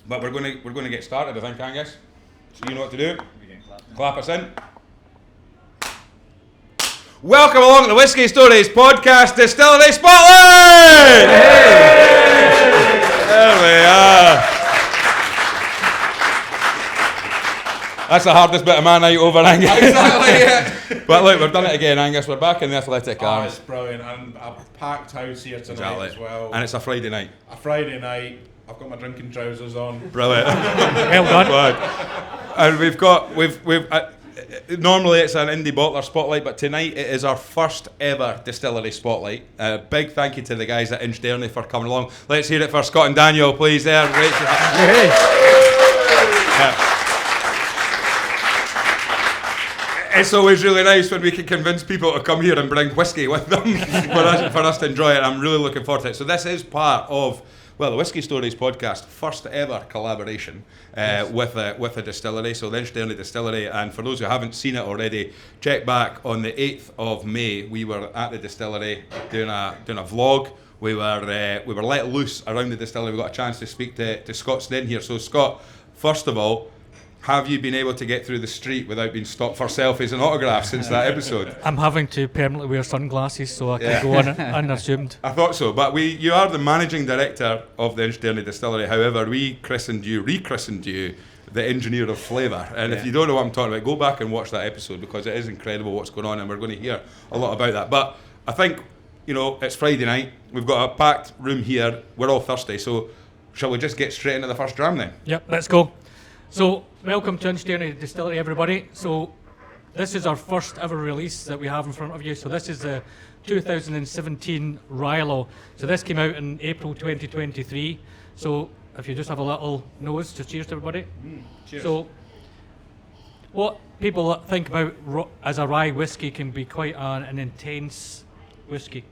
But we're going to get started, I think, Angus. So you know what to do. Clap us in. Welcome along to the Whisky Stories podcast, Distillery Spotlight! There we are. That's the hardest bit of my night over, Angus. Exactly, yeah. But look, we've done it again, Angus. We're back in the athletic arms. It's brilliant, and a packed house here tonight as well. And it's a Friday night. A Friday night. I've got my drinking trousers on. Brilliant. Well done. And we've normally it's an indie bottler spotlight, but tonight it is our first ever distillery spotlight. Big thank you to the guys at InchDairnie for coming along. Let's hear it for Scott and Daniel, please. There, great. It's always really nice when we can convince people to come here and bring whiskey with them for us to enjoy it. I'm really looking forward to it. So this is part of the Whisky Stories podcast, first ever collaboration with a distillery, so the InchDairnie Distillery. And for those who haven't seen it already, check back on the 8th of May. We were at the distillery doing a vlog. We were let loose around the distillery. We got a chance to speak to Scott Sneddon here. So Scott, first of all, have you been able to get through the street without being stopped for selfies and autographs since that episode? I'm having to permanently wear sunglasses so I can go unassumed. I thought so, but you are the managing director of the InchDairnie Distillery. However, we rechristened you, the Engineer of Flavour. And if you don't know what I'm talking about, go back and watch that episode because it is incredible what's going on, and we're going to hear a lot about that. But I think, it's Friday night. We've got a packed room here. We're all thirsty, so shall we just get straight into the first dram then? Yep, let's go. So, welcome to InchDairnie Distillery, everybody. So, this is our first ever release that we have in front of you. So, this is the 2017 RyeLaw. So, this came out in April 2023. So, if you just have a little nose, just cheers to everybody. Cheers. So, what people think about as a rye whiskey can be quite an intense whiskey.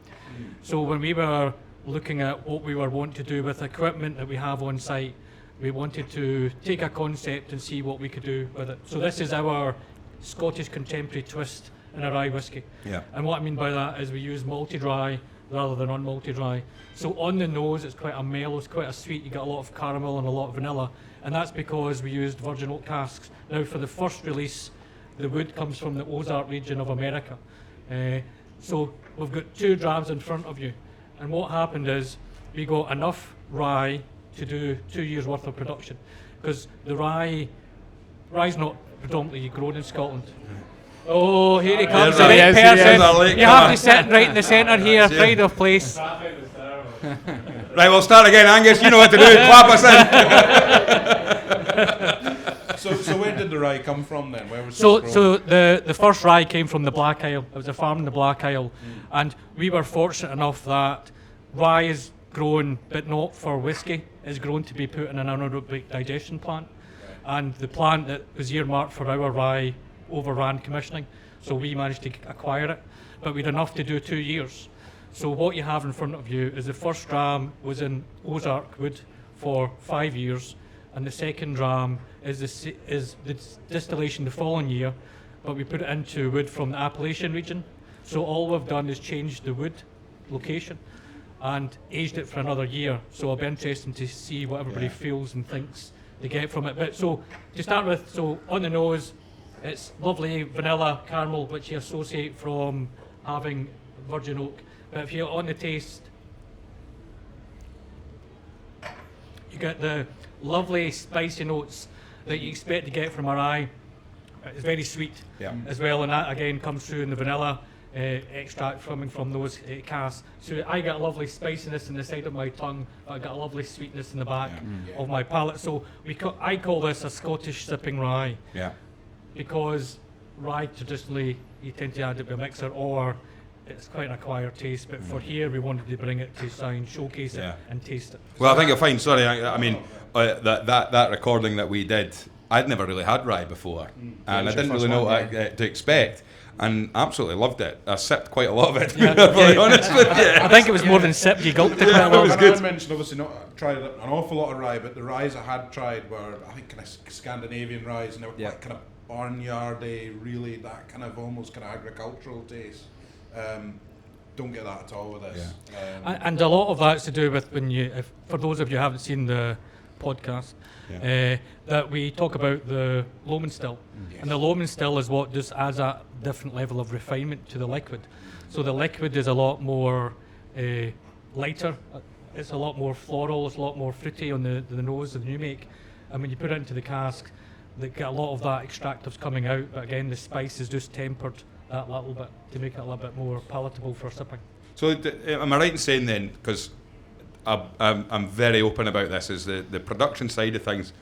So, when we were looking at what we were wanting to do with equipment that we have on site, we wanted to take a concept and see what we could do with it. So this is our Scottish contemporary twist in a rye whiskey. Yeah. And what I mean by that is we use multi-dry rather than un-multi-dry. So on the nose it's quite a mellow, it's quite a sweet, you get a lot of caramel and a lot of vanilla. And that's because we used virgin oak casks. Now for the first release, the wood comes from the Ozark region of America. So we've got 2 drams in front of you. And what happened is we got enough rye to do 2 years worth of production, because the rye's not predominantly grown in Scotland. Oh, here he comes, the right person. You have to sit right in the centre here, pride of place. Right, we'll start again, Angus. You know what to do. Clap us So where did the rye come from then? Where was So it the first rye came from the Black Isle. It was a farm in the Black Isle, and we were fortunate enough that rye is grown, but not for whiskey, is grown to be put in an anaerobic digestion plant. And the plant that was earmarked for our rye overran commissioning, so we managed to acquire it, but we had enough to do 2 years. So what you have in front of you is the first dram was in Ozark wood for 5 years, and the second dram is the distillation the following year, but we put it into wood from the Appalachian region. So all we've done is changed the wood location and aged it for another year. So it'll be interesting to see what everybody feels and thinks they get from it. But so to start with, so on the nose, it's lovely vanilla caramel, which you associate from having virgin oak. But if you're on the taste, you get the lovely spicy notes that you expect to get from a rye. It's very sweet as well, and that again comes through in the vanilla extract coming from those casks. So I get a lovely spiciness in the side of my tongue, but I get a lovely sweetness in the back of my palate. So I call this a Scottish sipping rye. Yeah. Because rye traditionally you tend to add it with a mixer, or it's quite an acquired taste. But for here we wanted to bring it to sign, showcase it and taste it. Well, I think you'll find. Sorry, I mean that recording that we did, I'd never really had rye before, and I didn't really know what to expect. And absolutely loved it. I sipped quite a lot of it, to be perfectly honest with you. I think it was more than sipped, you gulped it quite a lot. It was good. I mentioned obviously not tried an awful lot of rye, but the ryes I had tried were, I think, kind of Scandinavian ryes, and they were quite kind of barnyardy, really that kind of almost kind of agricultural taste. Don't get that at all with this. And a lot of that's to do with when for those of you who haven't seen the podcast, that we talk about the Loman still. And the Loman still is what just adds a different level of refinement to the liquid. So the liquid is a lot more lighter, it's a lot more floral, it's a lot more fruity on the nose than you make. And when you put it into the cask, they get a lot of that extractives coming out, but again the spice is just tempered that little bit to make it a little bit more palatable for sipping. So am I right in saying then, because I'm very open about this, is the production side of things.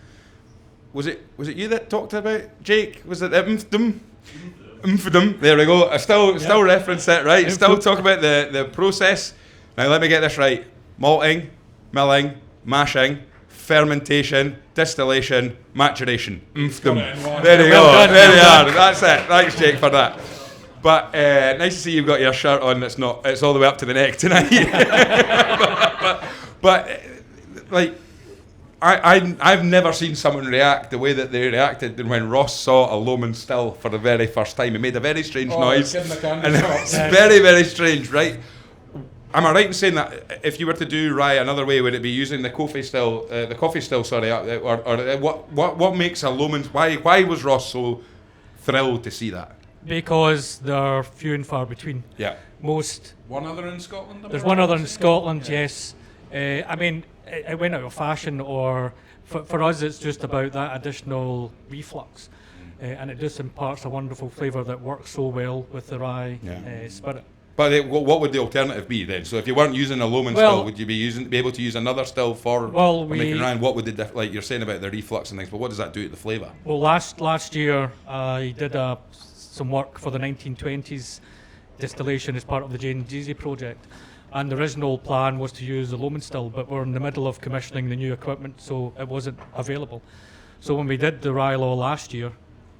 Was it you that talked about, Jake? Was it Infdom? There we go. I still reference it, right? Still talk about the process. Now let me get this right. Malting, milling, mashing, fermentation, distillation, maturation. There you go. There you are. That's it. Thanks, Jake, for that. But nice to see you've got your shirt on. It's all the way up to the neck tonight. but like I've never seen someone react the way that they reacted when Ross saw a Loman still for the very first time. It made a very strange noise, and it's very, very strange, right? Am I right in saying that if you were to do rye another way, would it be using the coffee still? Or what makes a Loman? Why was Ross so thrilled to see that? Because they're few and far between. Yeah. One other in Scotland? There's one other in Scotland, yes. I mean, it went out of fashion, or for us it's just about that additional reflux. And it just imparts a wonderful flavour that works so well with the rye spirit. But what would the alternative be then? So if you weren't using a Loman still, would you be able to use another still for making rye? What would like you're saying about the reflux and things, but what does that do to the flavour? Well, last year I did some work for the 1920s distillation as part of the Jane Jeezy project, and the original plan was to use the Loman still, but we're in the middle of commissioning the new equipment, so it wasn't available. So when we did the RyeLaw last year,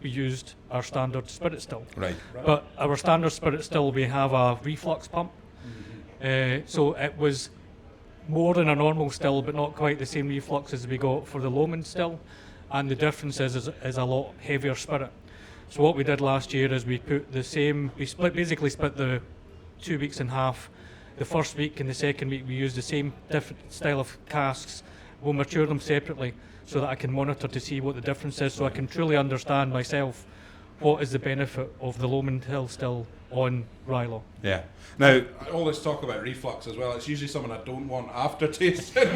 we used our standard spirit still. Right. But our standard spirit still, we have a reflux pump. So it was more than a normal still, but not quite the same reflux as we got for the Loman still. And the difference is a lot heavier spirit. So what we did last year is we basically split the 2 weeks in half. The first week and the second week we used the same different style of casks. We'll mature them separately so that I can monitor to see what the difference is, so I can truly understand myself what is the benefit of the Loman Hill still on RyeLaw. Yeah. Now, all this talk about reflux as well, it's usually something I don't want after tasting.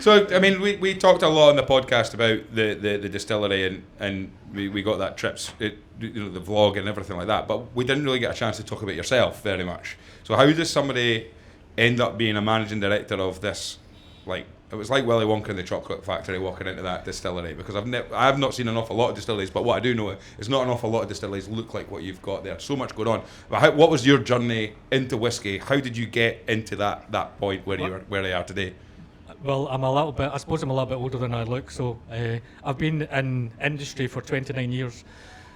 So, I mean, we talked a lot on the podcast about the distillery, and we got that the vlog and everything like that, but we didn't really get a chance to talk about yourself very much. So how does somebody end up being a managing director of this, like, it was like Willy Wonka in the Chocolate Factory walking into that distillery, because I've not seen an awful lot of distilleries, but what I do know is not an awful lot of distilleries look like what you've got there. So much going on. But what was your journey into whiskey? How did you get into that point where you are today? Well, I suppose I'm a little bit older than I look, so I've been in industry for 29 years.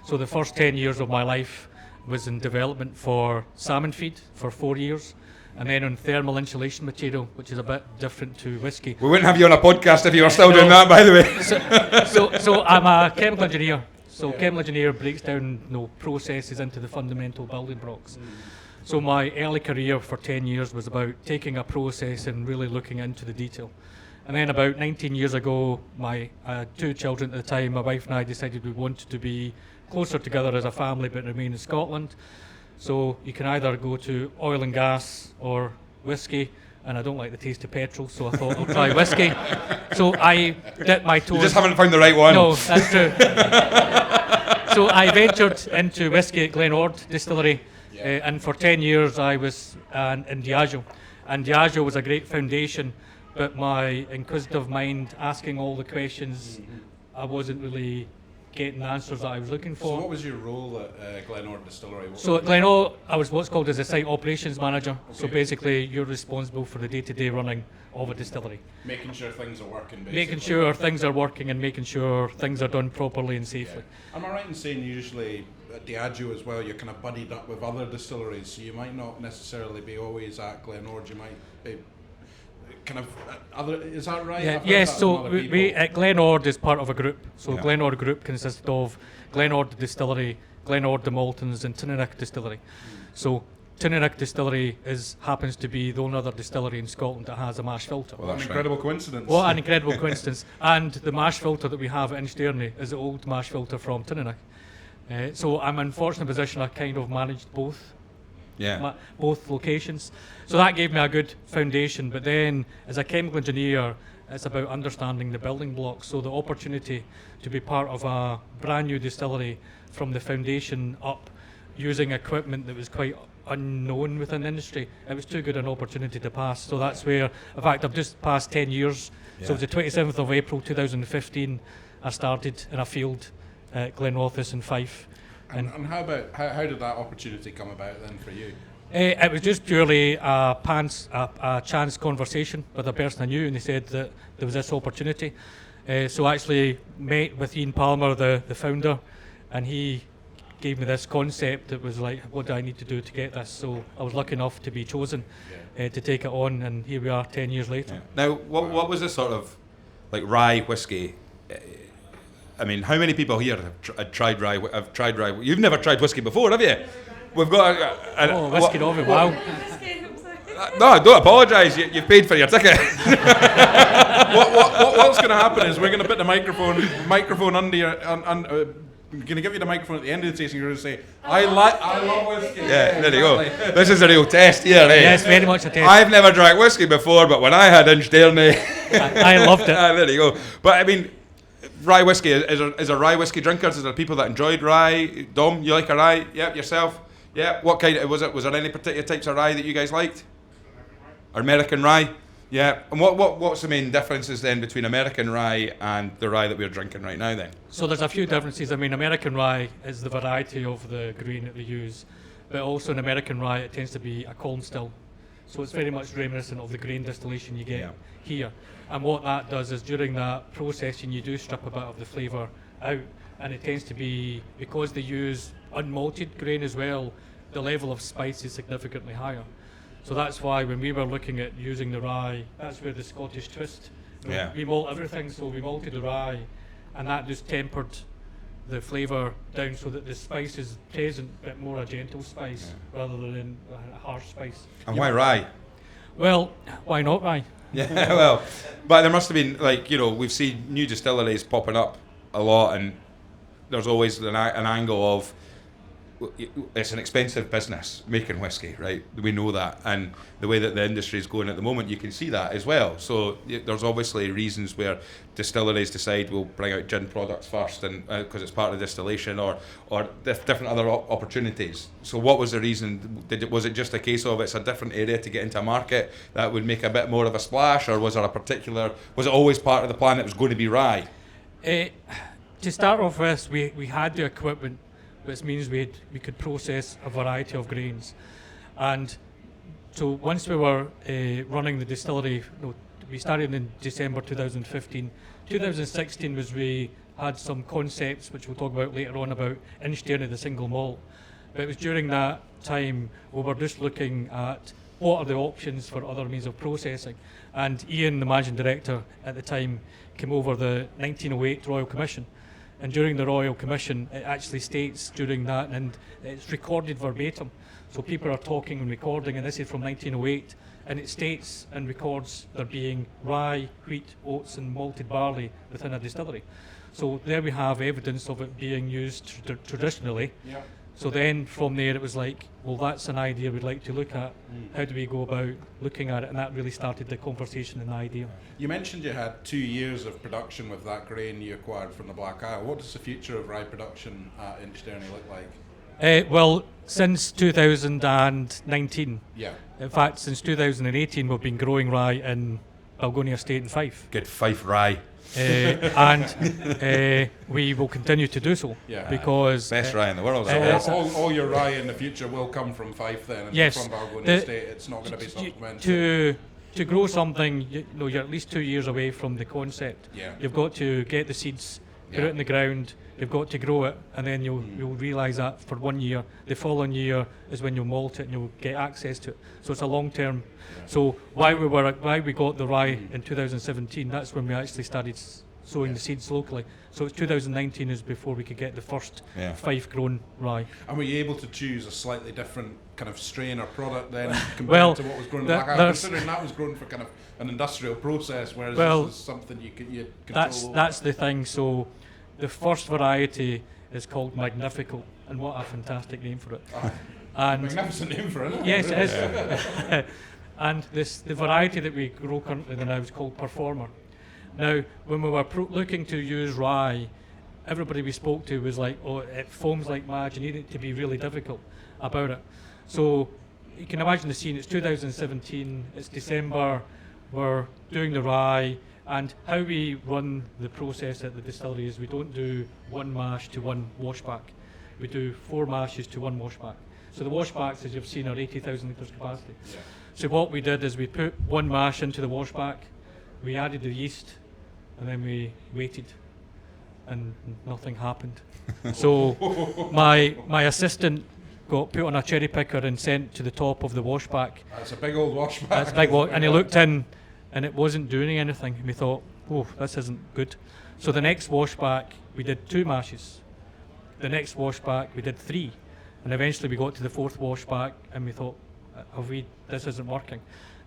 So the first 10 years of my life was in development for salmon feed for 4 years. And then on thermal insulation material, which is a bit different to whiskey. We wouldn't have you on a podcast if you were still doing that, by the way. So I'm a chemical engineer. So chemical engineer breaks down processes into the fundamental building blocks. So my early career for 10 years was about taking a process and really looking into the detail. And then about 19 years ago, my 2 children at the time, my wife and I decided we wanted to be closer together as a family but remain in Scotland. So you can either go to oil and gas or whiskey, and I don't like the taste of petrol, so I thought I'll try whiskey. So I dipped my toes. You just haven't found the right one. No, that's true. So I ventured into whiskey at Glenord Distillery, and for 10 years I was in Diageo. And Diageo was a great foundation, but my inquisitive mind asking all the questions, I wasn't really getting the answers that I was looking for. So what was your role at Glenord Distillery? So at Glenord, I was what's called as a site operations manager. Okay. So basically, you're responsible for the day-to-day running of a distillery. Making sure things are working, basically. Making sure things are working and making sure things are done properly and safely. Yeah. Am I right in saying usually at Diageo as well, you're kind of buddied up with other distilleries, so you might not necessarily be always at Glenord, you might be kind of other, is that right? Yeah, yes, so we at Glenord is part of a group. So Glenord group consisted of Glenord Distillery, Glenord the Maltons and Tinnick Distillery. So Tinnerich Distillery happens to be the only other distillery in Scotland that has a mash filter. Well, that's an incredible coincidence. What an incredible coincidence. And the mash filter that we have at InchDairnie is the old mash filter from Tinnerich. So I'm in a fortunate position I kind of managed both. Both locations. So that gave me a good foundation. But then as a chemical engineer, it's about understanding the building blocks. So the opportunity to be part of a brand new distillery from the foundation up, using equipment that was quite unknown within the industry, it was too good an opportunity to pass. So that's where, in fact, I've just passed 10 years. So it was the 27th of April 2015 I started in a field at Glenrothes in Fife. And how did that opportunity come about then for you? It was just purely a chance conversation with a person I knew, and they said that there was this opportunity. So I actually met with Ian Palmer, the founder, and he gave me this concept that was like, what do I need to do to get this? So I was lucky enough to be chosen to take it on, and here we are 10 years later. Now, what was the sort of like rye whiskey? I mean, how many people here have tried rye? Have tried rye? You've never tried whiskey before, have you? We've got whiskey Novie, wow. No, don't apologise. You've paid for your ticket. What's going to happen is we're going to put the microphone under your. We're going to give you the microphone at the end of the tasting. You're going to say, I love whiskey. Yeah, there you go. This is a real test here, eh? Yes, very much a test. I've never drank whiskey before, but when I had InchDairnie, I loved it. There you go. But I mean, rye whiskey, is there rye whiskey drinkers? Is there people that enjoyed rye? Dom, you like a rye? Yep, yourself? Yeah. What kind was it? Was there any particular types of rye that you guys liked? American rye? Yeah. And what's the main differences then between American rye and the rye that we're drinking right now then? So there's a few differences. I mean, American rye is the variety of the grain that they use, but also in American rye it tends to be a column still. So it's very much reminiscent of the grain distillation you get here. And what that does is during that processing you do strip a bit of the flavour out, and it tends to be, because they use unmalted grain as well, the level of spice is significantly higher. So that's why when we were looking at using the rye, that's where the Scottish twist, we malt everything, so we malted the rye, and that just tempered the flavour down so that the spice is present, but more a gentle spice rather than a harsh spice. And why rye? Well, why not rye? Yeah, well, but there must have been, like, you know, we've seen new distilleries popping up a lot, and there's always an angle of, it's an expensive business making whiskey, right? We know that, and the way that the industry is going at the moment, you can see that as well. So there's obviously reasons where distilleries decide we'll bring out gin products first, and because it's part of distillation, or different other opportunities. So what was the reason? Was it just a case of it's a different area to get into a market that would make a bit more of a splash, or was it always part of the plan that it was going to be rye? To start off with, we had the equipment, which means we could process a variety of grains. And so once we were running the distillery, we started in December 2015. 2016 was we had some concepts, which we'll talk about later on, about InchDairnie, the single malt. But it was during that time we were just looking at what are the options for other means of processing. And Ian, the managing director at the time, came over the 1908 Royal Commission. And during the Royal Commission, it actually states during that, and it's recorded verbatim. So people are talking and recording, and this is from 1908, and it states and records there being rye, wheat, oats, and malted barley within a distillery. So there we have evidence of it being used traditionally. Yeah. So then from there it was like, well, that's an idea we'd like to look at. How do we go about looking at it? And that really started the conversation and the idea. You mentioned you had 2 years of production with that grain you acquired from the Black Isle. What does the future of rye production at InchDairnie look like? Well, since 2019. Yeah. In fact, since 2018 we've been growing rye in Balgonia Estate in Fife. Good Fife rye. And we will continue to do so, because best rye in the world. All your rye in the future will come from Fife then, and yes, from Balgonia Estate. It's not going to be supplemented. To grow something, you're at least 2 years away from the concept. Yeah. You've got to get the seeds, put it in the ground. You've got to grow it, and then you'll realise that for 1 year. The following year is when you'll malt it and you'll get access to it. So it's a long term. So why we got the rye in 2017, that's when we actually started sowing the seeds locally. So it's 2019 is before we could get the first Fife grown rye. And were you able to choose a slightly different kind of strain or product then compared Well, to what was grown in th- Black Isle, there's- considering that was grown for kind of an industrial process, whereas Well, this is something you control. That's the thing. So the first variety is called Magnifico, and what a fantastic name for it. And Magnificent name for it, isn't it? yes, Really? it is. And the variety that we grow currently now is called Performer. Now, when we were looking to use rye, everybody we spoke to was like, oh, it foams like mad, you need it to be really difficult about it. So you can imagine the scene, it's 2017, it's December, we're doing the rye, and how we run the process at the distillery is we don't do one mash to one washback. We do 4 mashes to 1 washback. So the washbacks, as you've seen, are 80,000 litres capacity. Yeah. So what we did is we put 1 mash into the washback, we added the yeast, and then we waited, and nothing happened. So my assistant got put on a cherry picker and sent to the top of the washback. That's a big old washback. That's big, and he looked in, and it wasn't doing anything. And we thought, oh, this isn't good. So the next washback, we did 2 mashes. The next washback, we did 3, and eventually we got to the 4th washback, and we thought, this isn't working.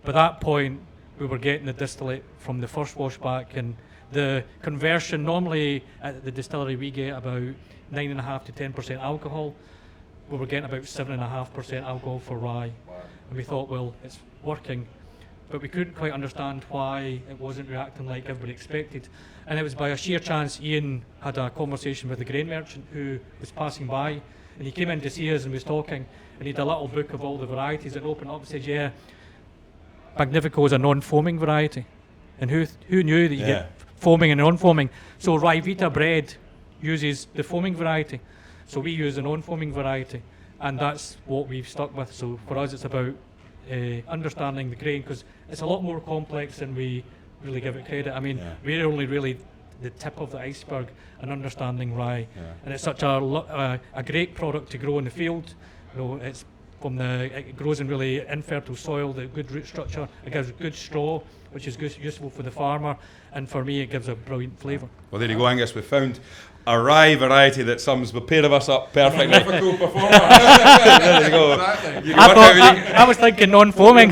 By that point, we were getting the distillate from the first washback, and the conversion, normally at the distillery we get about 9.5 to 10% alcohol. We were getting about 7.5% alcohol for rye. Wow. And we thought, well, it's working, but we couldn't quite understand why it wasn't reacting like everybody expected. And it was by a sheer chance, Ian had a conversation with the grain merchant who was passing by, and he came in to see us and was talking, and he had a little book of all the varieties and opened up and said, yeah, Magnifico is a non-foaming variety. And who knew that you get foaming and non-foaming? So Rye Vita bread uses the foaming variety. So we use a non-foaming variety, and that's what we've stuck with. So for us, it's about understanding the grain, because it's a lot more complex than we really give it credit. I mean, we're only really the tip of the iceberg in understanding rye, and it's such a great product to grow in the field. You know, it's it grows in really infertile soil, the good root structure. It gives good straw, which is useful for the farmer, and for me, it gives a brilliant flavour. Well, there you go, Angus. We found a rye variety that sums the pair of us up perfectly. Difficult performer. There you go. Exactly. You can work out I was thinking non-foaming.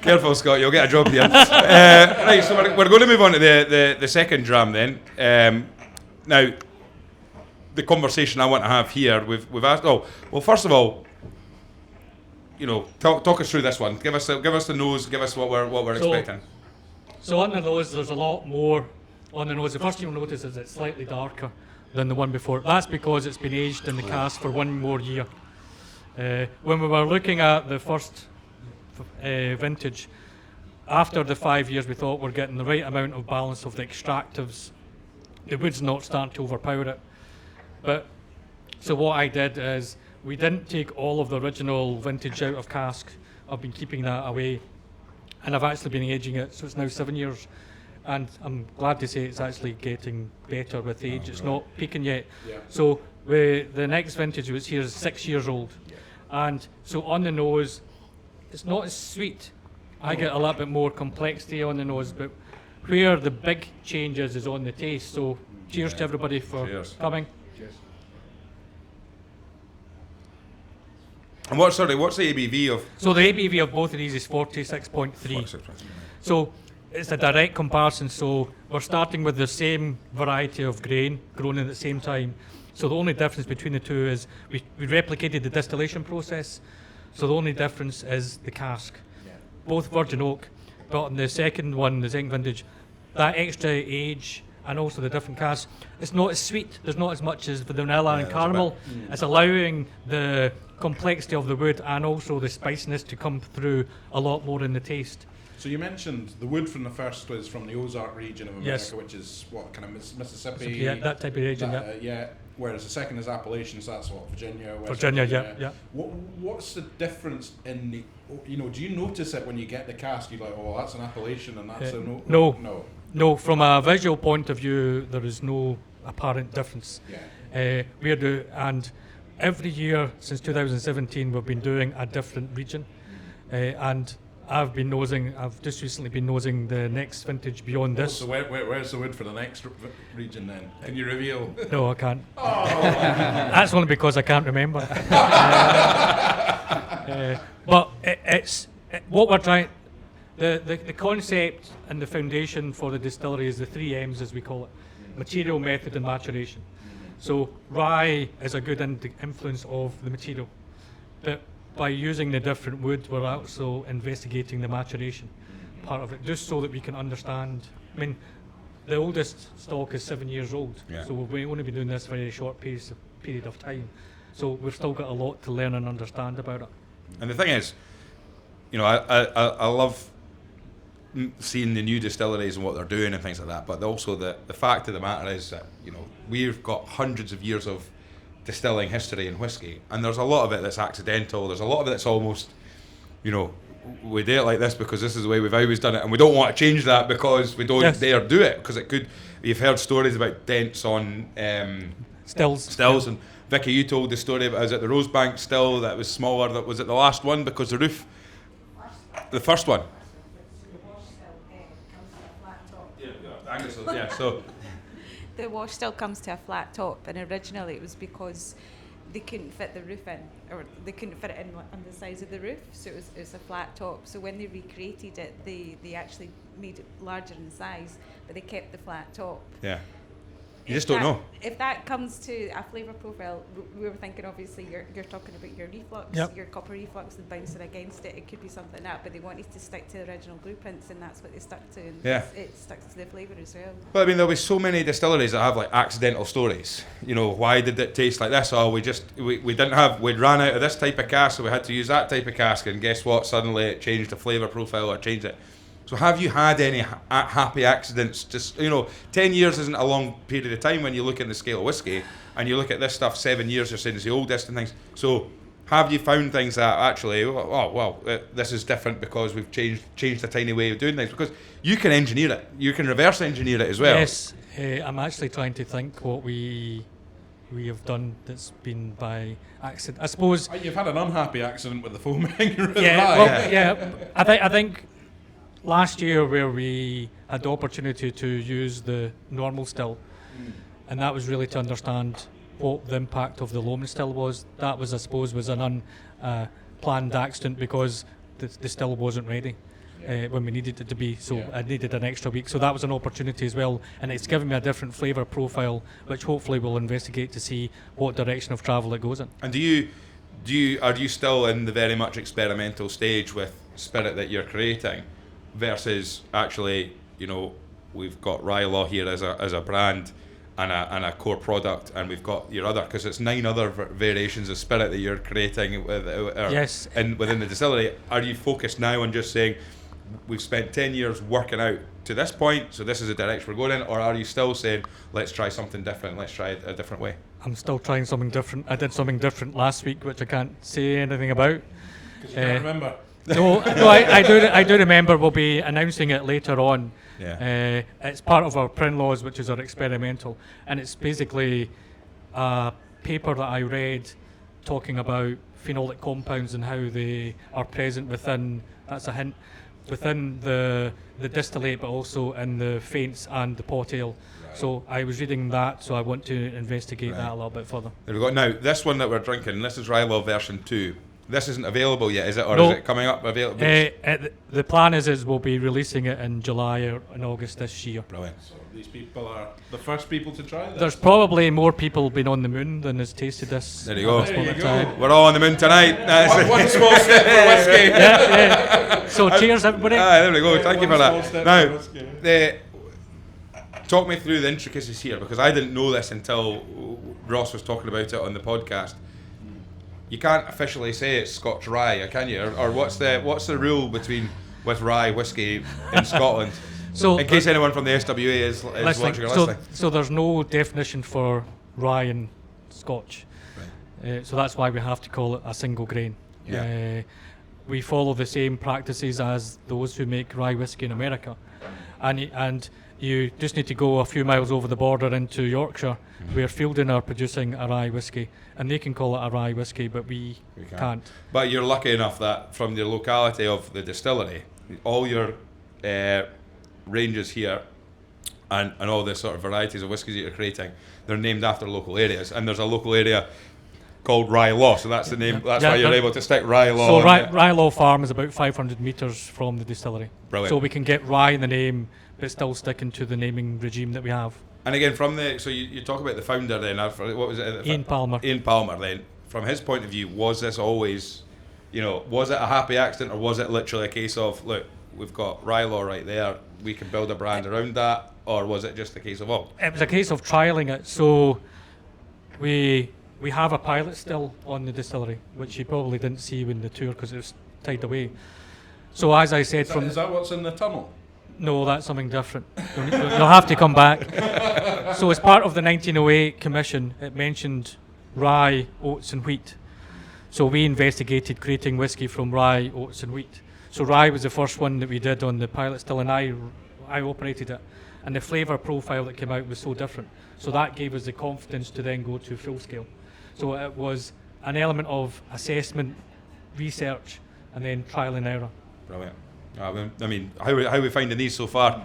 Careful, Scott, you'll get a job here. Right, so we're going to move on to the second dram then. Now, the conversation I want to have here, we've asked. Oh, well, first of all, you know, talk us through this one. Give us the nose. Give us what we're expecting. So on the nose, there's a lot more on the nose. The first thing you'll notice is it's slightly darker than the one before. That's because it's been aged in the cask for 1 more year. When we were looking at the first vintage, after the 5 years, we thought we're getting the right amount of balance of the extractives. The wood's not starting to overpower it. But so what I did is we didn't take all of the original vintage out of cask. I've been keeping that away, and I've actually been aging it, so it's now 7 years. And I'm glad to say it's actually getting better with age. It's not peaking yet. Yeah. So the next vintage was here is 6 years old. And so on the nose, it's not as sweet. I get a little bit more complexity on the nose, but where the big changes is on the taste. So cheers to everybody for coming. Cheers. And what's the ABV of? So the ABV of both of these is 46.3. So it's a direct comparison. So we're starting with the same variety of grain grown at the same time. So the only difference between the two is we replicated the distillation process. So the only difference is the cask. Both virgin oak, but on the second one, the second vintage, that extra age and also the different cask, it's not as sweet. There's not as much as the vanilla and caramel. It's allowing the complexity of the wood and also the spiciness to come through a lot more in the taste. So you mentioned the wood from the first was from the Ozark region of America, Yes. which is what kind of Mississippi? Yeah, that type of region. Yeah. Whereas the second is Appalachian, so that's what Virginia. West Virginia, Virginia. yeah. What's the difference in the? You know, do you notice it when you get the cask? You're like, oh, that's an Appalachian, and that's a no. No, from a visual point of view, there is no apparent difference. Yeah. And every year since 2017, we've been doing a different region, and I've just recently been nosing the next vintage beyond this. So where's the wood for the next region then? Can you reveal? No, I can't. That's only because I can't remember. But it's what we're trying. The concept and the foundation for the distillery is the 3 M's, as we call it: material, method, and maturation. So rye is a good influence of the material, but by using the different wood, we're also investigating the maturation part of it, just so that we can understand. I mean, the oldest stock is 7 years old, so we've only been doing this for a short period of time. So we've still got a lot to learn and understand about it. And the thing is, you know, I love seeing the new distilleries and what they're doing and things like that, but also the fact of the matter is that, you know, we've got hundreds of years of distilling history in whiskey, and there's a lot of it that's accidental, there's a lot of it that's almost, you know, we do it like this because this is the way we've always done it, and we don't want to change that because we don't dare do it, because it could, you've heard stories about dents on stills, and Vicky, you told the story about, was it the Rosebank still that was smaller, that was it the last one because the roof, the first one? So the wash still comes to a flat top, and originally it was because they couldn't fit the roof in, or they couldn't fit it in on the sides of the roof, so it was a flat top. So when they recreated it, they actually made it larger in size, but they kept the flat top. Yeah. You just don't know. If that comes to a flavour profile, we were thinking obviously you're talking about your reflux, your copper reflux and bouncing against it. It could be something like that, but they wanted to stick to the original blueprints, and that's what they stuck to. And it stuck to the flavour as well. But I mean, there'll be so many distilleries that have like accidental stories. You know, why did it taste like this? Oh, we ran out of this type of cask, so we had to use that type of cask, and guess what? Suddenly it changed the flavour profile or changed it. So have you had any happy accidents? Just, you know, 10 years isn't a long period of time when you look at the scale of whiskey, and you look at this stuff, 7 years you're saying it's the oldest and things. So have you found things that actually, this is different because we've changed a tiny way of doing things? Because you can engineer it, you can reverse engineer it as well. Yes, I'm actually trying to think what we have done that's been by accident. I suppose you've had an unhappy accident with the foaming. I think last year where we had the opportunity to use the normal still, and that was really to understand what the impact of the Lomond still was. That was, I suppose, was an unplanned accident because the still wasn't ready when we needed it to be, so I needed an extra week. So that was an opportunity as well, and it's given me a different flavour profile, which hopefully we'll investigate to see what direction of travel it goes in. And are you still in the very much experimental stage with spirit that you're creating? Versus actually, you know, we've got RyeLaw here as a brand and a core product, and we've got your other, because it's 9 other variations of spirit that you're creating within the distillery. Are you focused now on just saying we've spent 10 years working out to this point, so this is the direction we're going in, or are you still saying let's try something different, let's try it a different way? I'm still trying something different. I did something different last week, which I can't say anything about. Because you can't remember. No, I do remember. We'll be announcing it later on. It's part of our Prin-Laws, which is our experimental, and it's basically a paper that I read talking about phenolic compounds and how they are present within, that's a hint, within the distillate, but also in the faints and the pot ale. So I was reading that, so I want to investigate that a little bit further. There we go. Now, this one that we're drinking, this is RyeLaw version 2. This isn't available yet, is it? Or is it coming up available? The plan is we'll be releasing it in July or in August this year. Brilliant. So these people are the first people to try this? There's probably more people been on the moon than has tasted this. There you go. Time. We're all on the moon tonight. One small step for whiskey. So cheers, everybody. There we go. Thank you for that. Now, talk me through the intricacies here, because I didn't know this until Ross was talking about it on the podcast. You can't officially say it's Scotch rye, can you? Or what's the rule with rye whiskey in Scotland? So, in case anyone from the SWA is watching or listening. So there's no definition for rye in Scotch. Right. So that's why we have to call it a single grain. We follow the same practices as those who make rye whiskey in America. and you just need to go a few miles over the border into Yorkshire, where Fielding are producing a rye whiskey, and they can call it a rye whiskey, but we can't. But you're lucky enough that from the locality of the distillery, all your ranges here and all the sort of varieties of whiskies that you're creating, they're named after local areas, and there's a local area called RyeLaw, so that's the name. That's why you're able to stick RyeLaw. So RyeLaw Farm is about 500 metres from the distillery. Brilliant. So we can get rye in the name, but still sticking to the naming regime that we have. And again, so you talk about the founder then. What was it? Ian Palmer. Ian Palmer. Then, from his point of view, was this always, was it a happy accident, or was it literally a case of, look, we've got RyeLaw right there, we can build a brand around that, or was it just a case of, It was a case of trialling it. So we have a pilot still on the distillery, which you probably didn't see when the tour because it was tied away. So as I said, is that what's in the tunnel? No, that's something different. You'll have to come back. So as part of the 1908 commission, it mentioned rye, oats and wheat. So we investigated creating whiskey from rye, oats and wheat. So rye was the first one that we did on the pilot still, and I operated it. And the flavour profile that came out was so different. So that gave us the confidence to then go to full scale. So it was an element of assessment, research, and then trial and error. Brilliant. I mean, how are we finding these so far?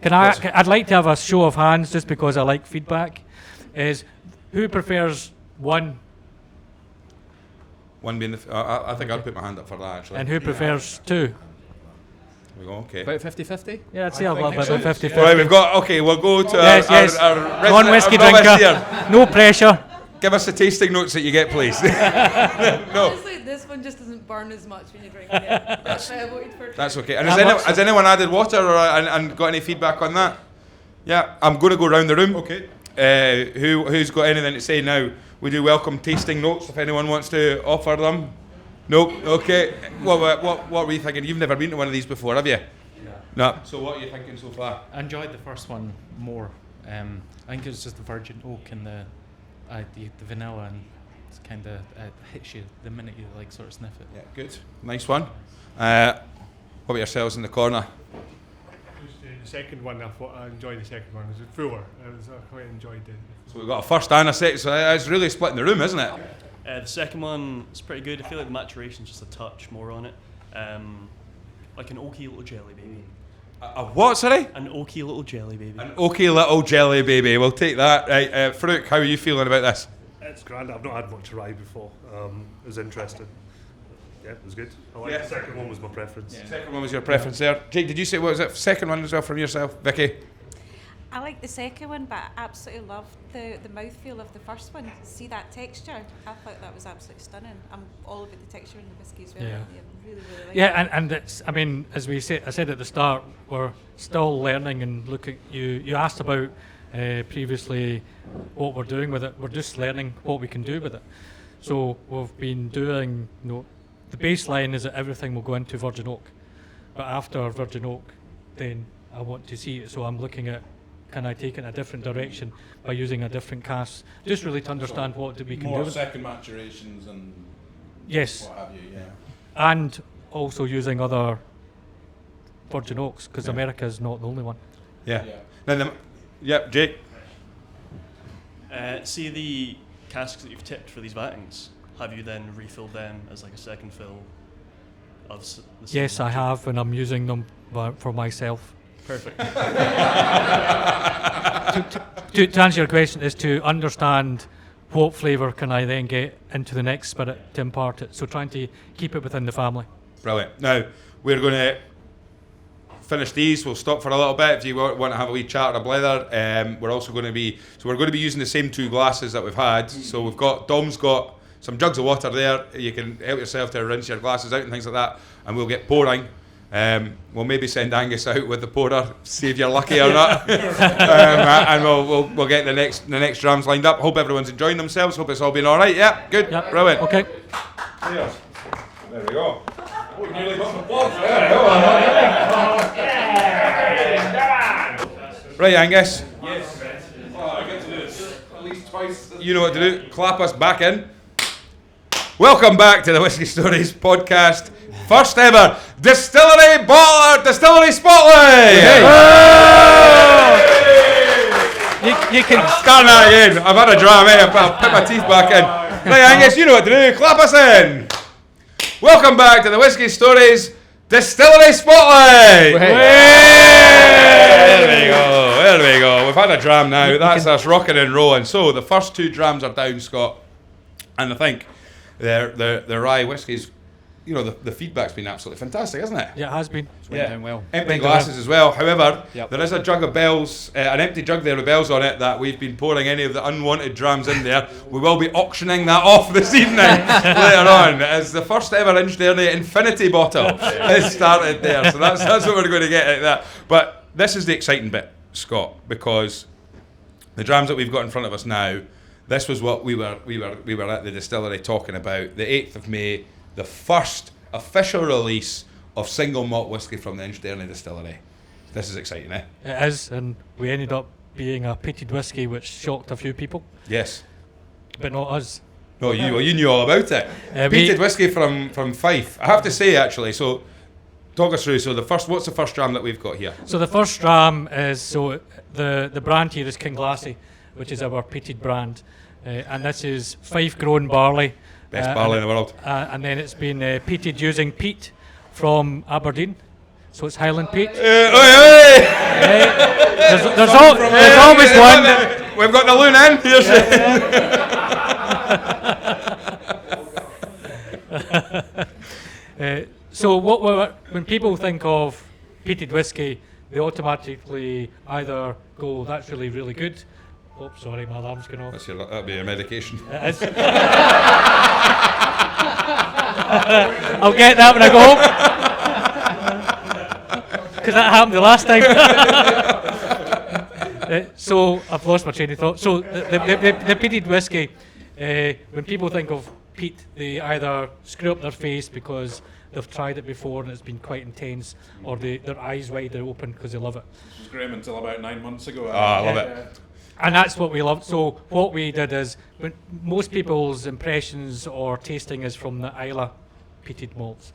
I'd like to have a show of hands, just because I like feedback. Is who prefers one? One being I think I'd put my hand up for that, actually. And who prefers two? There we go. Okay. About 50-50? Yeah, I'd say about 50-50. Right, we'll go to our non-whiskey drinker. Here. No pressure. Give us the tasting notes that you get, please. No. Honestly, this one just doesn't burn as much when you drink it. That's why I voted for it. That's okay. And has anyone added water and got any feedback on that? Yeah, I'm going to go round the room. Okay. Who's got anything to say now? We do welcome tasting notes if anyone wants to offer them. Nope. Okay. What were you thinking? You've never been to one of these before, have you? Yeah. No. So what are you thinking so far? I enjoyed the first one more. I think it was just the virgin oak and the vanilla, and it's kind of hits you the minute you sort of sniff it. Yeah, good. Nice one. What about yourselves in the corner? The second one, I enjoyed the second one. It was fuller. I quite enjoyed it. So we've got a first and a second, so it's really splitting the room, isn't it? The second one is pretty good. I feel like the maturation's just a touch more on it. Like an oaky little jelly baby. A what, sorry? An oaky little jelly baby. An oaky little jelly baby. We'll take that. Right, Farouk, how are you feeling about this? It's grand. I've not had much rye before. It was interesting. Yeah, it was good. The second one was my preference. Yeah. Second one was your preference there. Jake, did you say, what was it? Second one as well from yourself? Vicky? I like the second one, but I absolutely loved the mouthfeel of the first one. See that texture? I thought that was absolutely stunning. I'm all about the texture in the whiskey as well. Yeah. Really like it. And it's, I mean, as I said at the start, we're still learning and looking. You asked about previously what we're doing with it. We're just learning what we can do with it. So we've been doing, the baseline is that everything will go into virgin oak, but after virgin oak, then I want to see it. So I'm looking at, can I take it in a different direction by using a different cask, just really to understand what we can do. More second maturations and yes, what have you, yeah. And also using other virgin oaks, because America is not the only one. Yeah. Jake. See the casks that you've tipped for these vattings. Have you then refilled them as like a second fill of the same? Yes, I have, and I'm using them for myself. Perfect. To answer your question, is to understand what flavour can I then get into the next spirit to impart it. So trying to keep it within the family. Brilliant. Now, we're going to finish these. We'll stop for a little bit if you want to have a wee chat or a blether. We're also going to be using the same two glasses that we've had. So Dom's got some jugs of water there. You can help yourself to rinse your glasses out and things like that. And we'll get pouring. We'll maybe send Angus out with the pourer, see if you're lucky or not. And we'll get the next drams lined up. Hope everyone's enjoying themselves. Hope it's all been all right. Yeah, good. Yep. Brilliant. Okay. Cheers. There we go. Oh, nearly got the applause. Right, Angus. Yes. I get to do this at least twice. You know what to do. Clap us back in. Welcome back to the Whiskey Stories podcast. first ever Distillery Spotlight. You can Starting that again. I've had a dram, I'll put my teeth back in. Right, Angus, you know what to do. Clap us in. Welcome back to the Whisky Stories Distillery Spotlight. There we go. We've had a dram now. That's us rocking and rolling. So the first 2 drams are down, Scott, and I think the rye whiskies. You know, the feedback's been absolutely fantastic, hasn't it? Yeah, it has been. It's went down well. Empty glasses as well. However, Yep. there is a jug of bells, an empty jug there with bells on it that we've been pouring any of the unwanted drams in there. We will be auctioning that off this evening later on as the first ever InchDairnie infinity bottle has started there. So that's what we're going to get at that. But this is the exciting bit, Scott, because the drams that we've got in front of us now, this was what we were at the distillery talking about. The 8th of May. The first official release of single malt whiskey from the InchDairnie Distillery. This is exciting, eh? It is, and we ended up being a peated whiskey, which shocked a few people, Yes. but not us. No, you knew all about it. Peated whiskey from Fife. I have to say, actually, so talk us through. So what's the first dram that we've got here? So the first dram is, the brand here is KinGlassie, which is our peated brand, and this is Fife grown barley. Best barley in the world. And then it's been peated using peat from Aberdeen, so it's Highland peat. There's always one. We've got the loon in. So when people think of peated whiskey, they automatically either go, "That's really, really good." Oh, sorry, my alarm's going off. That'll be your medication. It is. I'll get that when I go home. Because that happened the last time. So I've lost my train of thought. So the peated whiskey, when people think of peat, they either screw up their face because they've tried it before and it's been quite intense, or their eyes wide open because they love it. It was grim until about 9 months ago. I love it. And that's what we loved. So what we did is, when most people's impressions or tasting is from the Islay peated malts.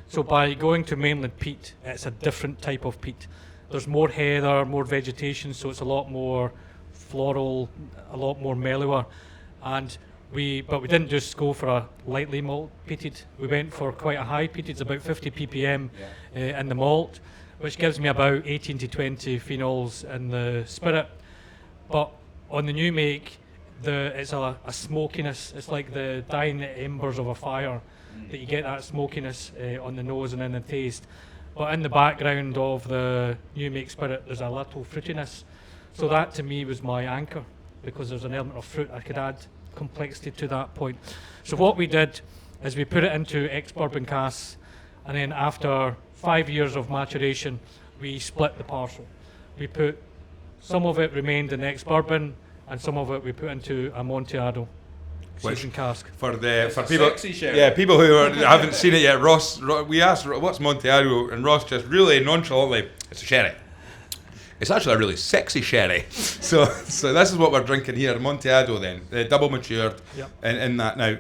So by going to mainland peat, it's a different type of peat. There's more heather, more vegetation, so it's a lot more floral, a lot more mellower. But we didn't just go for a lightly malt peated. We went for quite a high peated. It's about 50 ppm in the malt, which gives me about 18 to 20 phenols in the spirit. But on the new make, it's a smokiness. It's like the dying embers of a fire, that you get that smokiness on the nose and in the taste. But in the background of the new make spirit, there's a little fruitiness. So that to me was my anchor, because there's an element of fruit. I could add complexity to that point. So what we did is we put it into ex-bourbon casks, and then after 5 years of maturation, we split the parcel. We put some of it remained in ex-bourbon, and some of it we put into Amontillado seasoned cask. For people, sexy sherry. yeah, people who haven't seen it yet, Ross, we asked what's Amontillado, and Ross just really nonchalantly, it's a sherry. It's actually a really sexy sherry. So this is what we're drinking here, Amontillado then, double matured. Yep. in that now.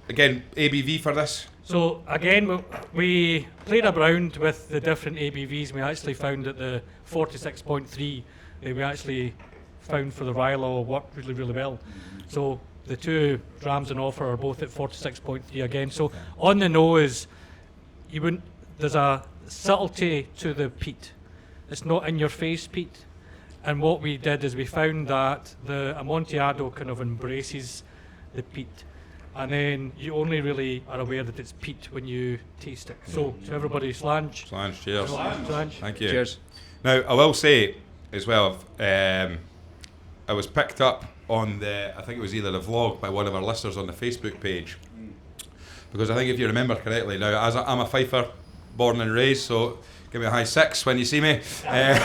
Again, ABV for this? So again, we played around with the different ABVs. We actually found that the 46.3 we actually found for the RyeLaw worked really, really well. So the 2 drams in offer are both at 46.3 again. So on the nose, there's a subtlety to the peat. It's not in your face peat. And what we did is we found that the Amontillado kind of embraces the peat. And then you only really are aware that it's peat when you taste it. So to everybody, slange. Slange, cheers. Slange. Thank you. Cheers. Now, I will say as well, I was picked up on I think it was either the vlog by one of our listeners on the Facebook page. Because I think if you remember correctly, now I'm a Fifer, born and raised, so give me a high 6 when you see me. I'm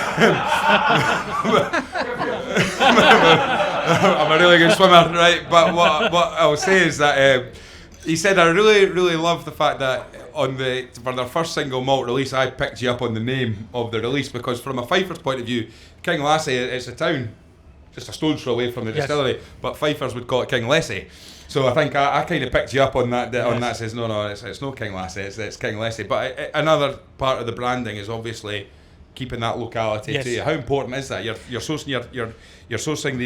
a really good swimmer, right? But what I will say is that he said, I really, really love the fact that for their first single malt release, I picked you up on the name of the release, because from a Fifer's point of view, KinGlassie, it's a town just a stone's throw away from the distillery, but Fifers would call it KinGlassie. So I think I kind of picked you up on that. On that says no, it's no KinGlassie, it's KinGlassie. But another part of the branding is obviously keeping that locality to you. How important is that? You're sourcing sourcing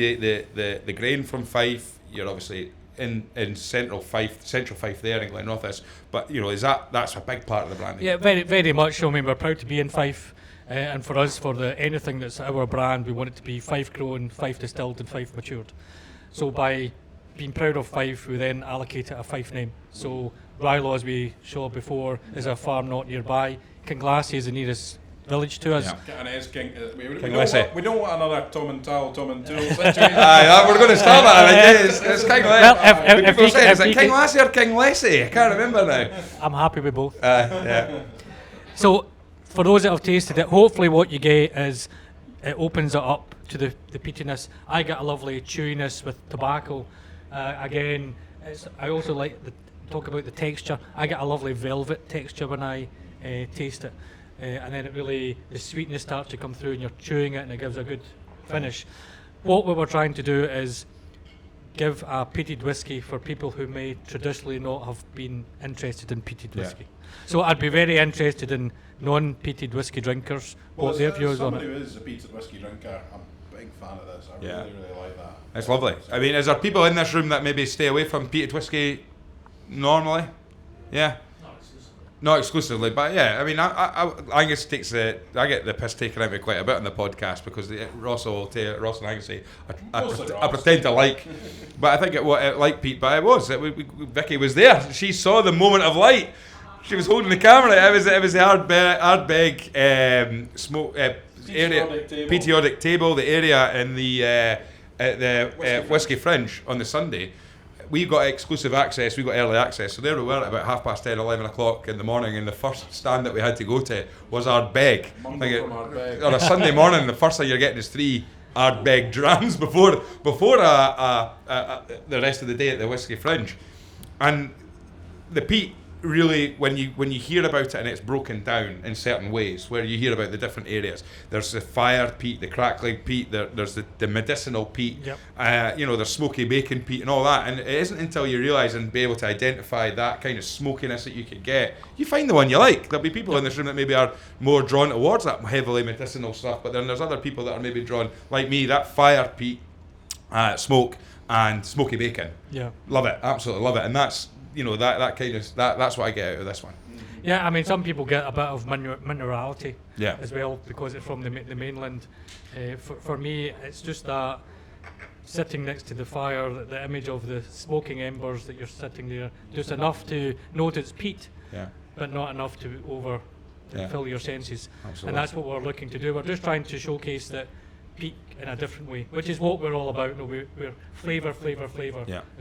the grain from Fife. You're obviously in central Fife there in Glenrothes. But you know, that's a big part of the branding. Yeah, very very much so. I mean, we're proud to be in Fife. And for us, for anything that's our brand, we want it to be Fife grown, Fife distilled, and Fife matured. So by being proud of Fife, we then allocate it a Fife name. So RyeLaw, as we showed before, is a farm not nearby. KinGlassie is the nearest village to us. And it is we don't want another Tom and Tool situation. We're going to start that. It's KinGlassie. Well, if is it KinGlassie or KinGlassie? I can't remember now. I'm happy with both. Yeah. So, for those that have tasted it, hopefully what you get is it opens it up to the peatiness. I get a lovely chewiness with tobacco. Again, I also like talk about the texture. I get a lovely velvet texture when I taste it. And then the sweetness starts to come through and you're chewing it and it gives a good finish. What we were trying to do is give a peated whiskey for people who may traditionally not have been interested in peated whiskey. So I'd be very interested in non-peated whiskey drinkers. What their views on it. Somebody who is a peated whiskey drinker, I'm a big fan of this. I really like that. It's lovely. I mean, is there people in this room that maybe stay away from peated whiskey normally? Yeah. Not exclusively, but yeah. I mean, Angus I get the piss taken out of me quite a bit on the podcast because Ross and Angus say I pretend to like, but I think it like Pete. But it was Vicky was there. She saw the moment of light. She was holding the camera. It was the Ardbeg smoke area, periodic table, the area in the Whisky Fringe on the Sunday. We got exclusive access, we got early access, so there we were at about 10:30, 11 o'clock in the morning, and the first stand that we had to go to was Ardbeg. On a Sunday morning, the first thing you're getting is 3 Ardbeg drams before the rest of the day at the Whisky Fringe. And the peat, really, when you hear about it and it's broken down in certain ways, where you hear about the different areas, there's the fired peat, the crackling peat, there's the medicinal peat, there's smoky bacon peat and all that, and it isn't until you realise and be able to identify that kind of smokiness that you could get, you find the one you like. There'll be people in this room that maybe are more drawn towards that heavily medicinal stuff, but then there's other people that are maybe drawn, like me, that fired peat, smoke and smoky bacon. Yeah, love it, absolutely love it, and that's that kind of that's what I get out of this one. Yeah, I mean, some people get a bit of minerality as well because it's from the mainland. For me, it's just that sitting next to the fire, the image of the smoking embers that you're sitting there, just enough to notice peat, but not enough to fill your senses. Absolutely. And that's what we're looking to do. We're just trying to showcase that peat in a different way, which is what we're all about. We're flavour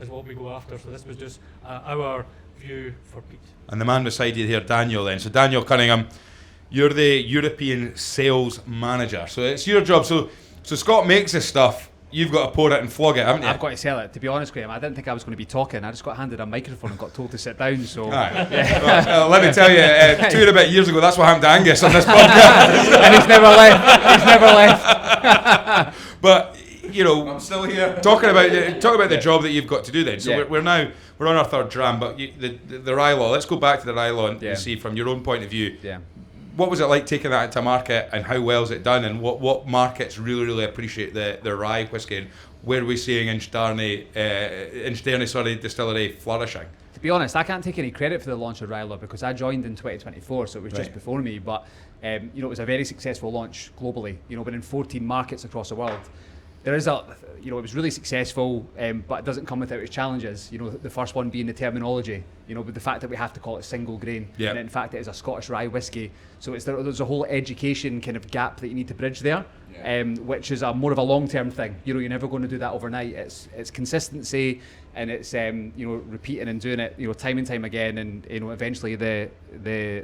is what we go after. So this was just our view for peat. And the man beside you here, Daniel, then. So Daniel Cunningham, you're the European sales manager. So it's your job. So Scott makes this stuff. You've got to pour it and flog it, haven't you? I've got to sell it. To be honest, Graham, I didn't think I was going to be talking. I just got handed a microphone and got told to sit down. So, well, let me tell you, 2 and a bit years ago, that's what happened to Angus on this podcast, and he's never left. But I'm still here. Talking about the job that you've got to do then. So we're on our 3rd dram, but the RyeLaw. Let's go back to the RyeLaw and see from your own point of view. Yeah. What was it like taking that into market, and how well is it done, and what markets really appreciate the rye whiskey, and where are we seeing InchDairnie Distillery flourishing? To be honest, I can't take any credit for the launch of RyeLaw because I joined in 2024, so it was just before me. But it was a very successful launch globally. We're in 14 markets across the world. There is it was really successful, but it doesn't come without its challenges. The first one being the terminology. With the fact that we have to call it single grain, and in fact it is a Scottish rye whiskey. So there's a whole education kind of gap that you need to bridge there, which is more of a long-term thing. You're never going to do that overnight. It's consistency, and it's repeating and doing it time and time again, and eventually the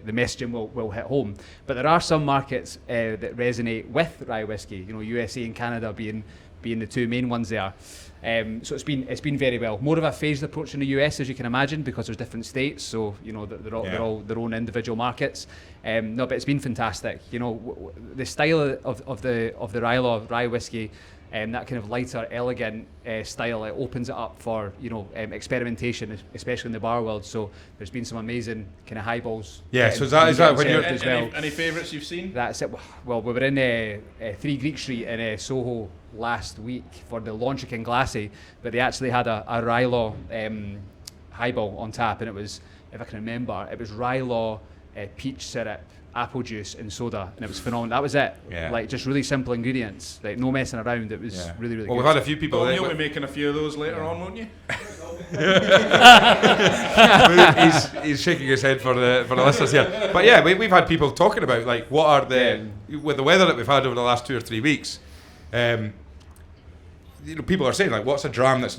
messaging will hit home. But there are some markets that resonate with rye whiskey. USA and Canada being the 2 main ones there. So it's been very well. More of a phased approach in the US, as you can imagine, because there's different states. So they're all their own individual markets. But it's been fantastic. The style of the RyeLaw rye whiskey that kind of lighter, elegant style. It opens it up for experimentation, especially in the bar world. So there's been some amazing kind of highballs. Yeah. So is that when you're as well. Any favourites you've seen? That's it. Well, we were in 3 Greek Street in Soho last week for the launch of KinGlassie, but they actually had a RyeLaw highball on tap, and it was, if I can remember, it was RyeLaw, peach syrup, apple juice and soda, and it was phenomenal. That was it. Yeah. Like just really simple ingredients, like no messing around. It was really well, good. we've had a few people. Well, you'll be making a few of those later on, won't you? he's shaking his head for the listeners here. But yeah, we've had people talking about like what are with the weather that we've had over the last 2 or 3 weeks. People are saying like, what's a dram that's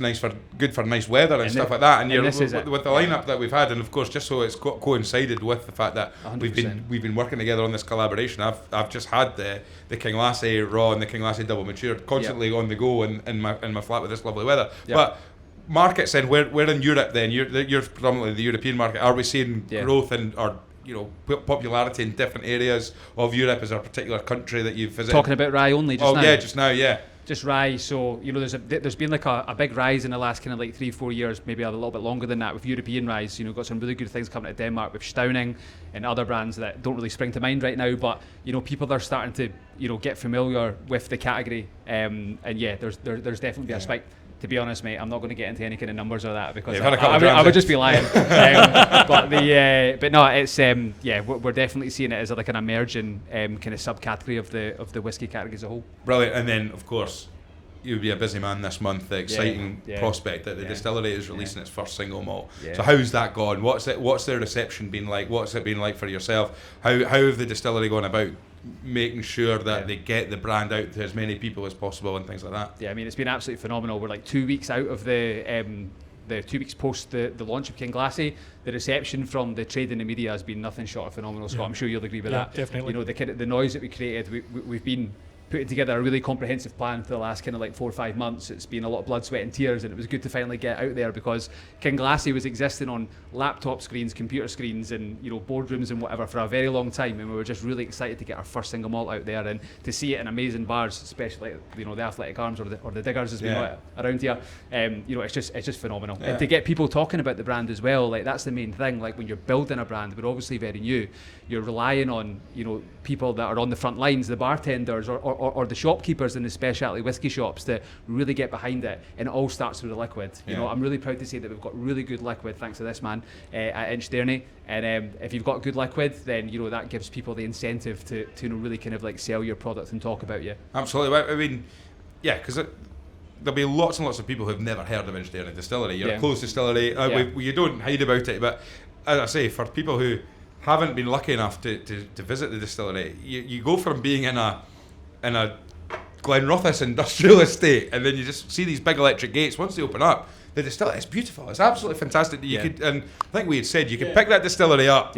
good for nice weather and stuff like that. And with the lineup that we've had, and of course, just so it's coincided with the fact that 100%. we've been working together on this collaboration. I've just had the KinGlassie Raw and the KinGlassie Double Matured constantly on the go in my flat with this lovely weather. Yep. But markets, and we're in Europe. Then you're predominantly the European market. Are we seeing growth or popularity in different areas of Europe? Is there a particular country that you've visited? Talking about rye only just now. Just now, yeah. Just rye. So there's been like a big rise in the last kind of like 3-4 years, maybe a little bit longer than that, with European ryes. Got some really good things coming to Denmark with Stauning and other brands that don't really spring to mind right now. But people are starting to get familiar with the category. And there's definitely a spike. To be honest, mate, I'm not going to get into any kind of numbers or that because I would just be lying. But no, it's we're definitely seeing it as like an emerging kind of subcategory of the whiskey category as a whole. Brilliant. And then of course you'll be a busy man this month. The exciting prospect that the distillery is releasing its first single malt. Yeah. So how's that gone? What's the reception been like? What's it been like for yourself? How have the distillery gone about making sure that they get the brand out to as many people as possible and things like that? Yeah, I mean, it's been absolutely phenomenal. We're like 2 weeks out of the 2 weeks post the launch of KinGlassie. The reception from the trade and the media has been nothing short of phenomenal, Scott. I'm sure you'll agree with that. Definitely. The noise that we created, we've been putting together a really comprehensive plan for the last kind of like 4 or 5 months. It's been a lot of blood, sweat and tears, and it was good to finally get out there because KinGlassie was existing on laptop screens, computer screens and boardrooms and whatever for a very long time, and we were just really excited to get our first single malt out there and to see it in amazing bars, especially the Athletic Arms or the Diggers as we know it around here. It's just phenomenal. And to get people talking about the brand as well, like that's the main thing. Like when you're building a brand, we're obviously very new, you're relying on people that are on the front lines, the bartenders or the shopkeepers in the specialty whiskey shops to really get behind it, and it all starts with the liquid. I'm really proud to say that we've got really good liquid thanks to this man at InchDairnie, and if you've got good liquid, then that gives people the incentive to really kind of like sell your product and talk about you. Absolutely. I mean, because there'll be lots and lots of people who've never heard of InchDairnie Distillery. You're a closed distillery. You don't hide about it, but as I say, for people who haven't been lucky enough to visit the distillery, you go from being in a Glenrothes industrial estate, and then you just see these big electric gates. Once they open up, the distillery is beautiful. It's absolutely fantastic. You could, and I think we had said you could pick that distillery up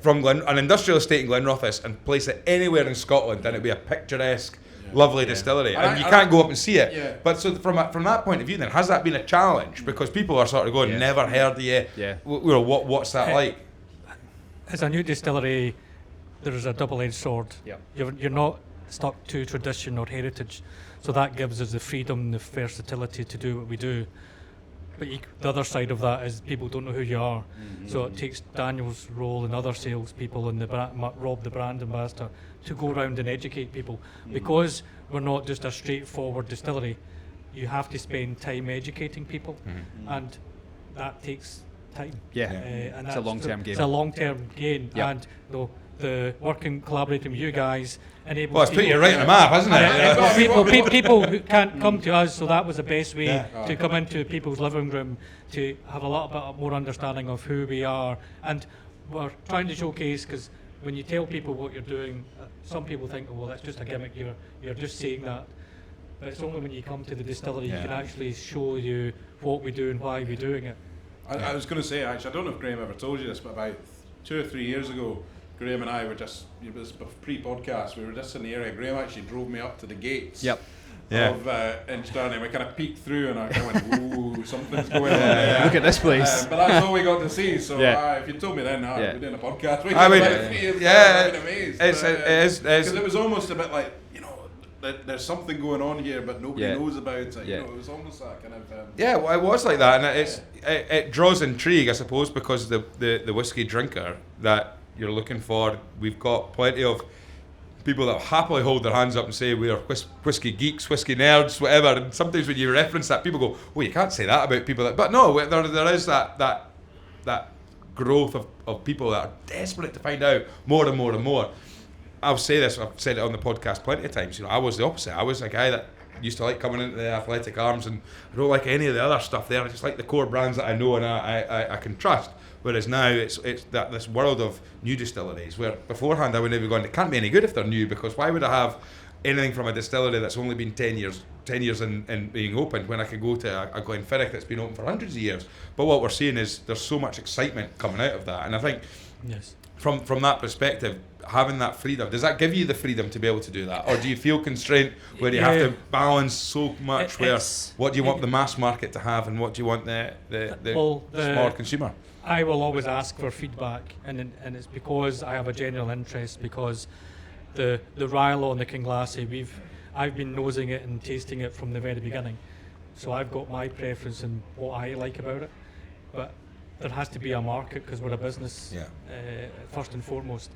from an industrial estate in Glenrothes and place it anywhere in Scotland, and it'd be a picturesque, lovely distillery. And you can't go up and see it. Yeah. But so from that point of view, then has that been a challenge? Because people are sort of going, never heard of you. What's that like? As a new distillery, there is a double-edged sword. Yeah. You're not stuck to tradition or heritage, so that gives us the freedom, the versatility to do what we do. But the other side of that is people don't know who you are. So it takes Daniel's role and other salespeople and Rob, the brand ambassador, to go around and educate people. Because we're not just a straightforward distillery, you have to spend time educating people, and that takes time. And it's a long-term game. It's a long-term gain, and the working, collaborating with you guys enables it's put you right on the map, hasn't it? People who can't come to us, so that was the best way to come into people's living room, to have a little bit more understanding of who we are. And we're trying to showcase, because when you tell people what you're doing, some people think, well, that's just a gimmick, you're just saying that. But it's only when you come to the distillery you can actually show you what we do and why we're doing it. I was going to say, actually, I don't know if Graham ever told you this, but about 2 or 3 years ago, Graham and I were just, it was pre-podcast, we were just in the area. Graham actually drove me up to the gates of InchDairnie, and we kind of peeked through, and I kind of went, ooh, something's going on there. Look at this place. But that's all we got to see, so if you told me then, we're doing a podcast, I mean, I've been amazed. It is. Because it was almost a bit like, there's something going on here, but nobody knows about it. You know, it was almost that kind of. Yeah, well, it was like that, and it draws intrigue, I suppose, because the whiskey drinker that you're looking for, we've got plenty of people that happily hold their hands up and say we are whiskey geeks, whiskey nerds, whatever. And sometimes when you reference that, people go, "Oh, you can't say that about people that." But no, there is that growth of people that are desperate to find out more and more and more. I'll say this, I've said it on the podcast plenty of times, you know, I was the opposite. I was a guy that used to like coming into the athletic arms, and I don't like any of the other stuff there. I just like the core brands that I know and I can trust. Whereas now it's that this world of new distilleries, where beforehand I would never go, it can't be any good if they're new, because why would I have anything from a distillery that's only been 10 years in being open, when I could go to a Glenfiddich that's been open for hundreds of years. But what we're seeing is there's so much excitement coming out of that, and I think from that perspective, having that freedom, does that give you the freedom to be able to do that, or do you feel constrained where you have to balance so much? What do you want the mass market to have, and what do you want the small consumer? I will always ask for feedback, and it's because I have a general interest, because the RyeLaw and the KinGlassie, I've been nosing it and tasting it from the very beginning, so I've got my preference and what I like about it, but there has to be a market, because we're a business first and foremost.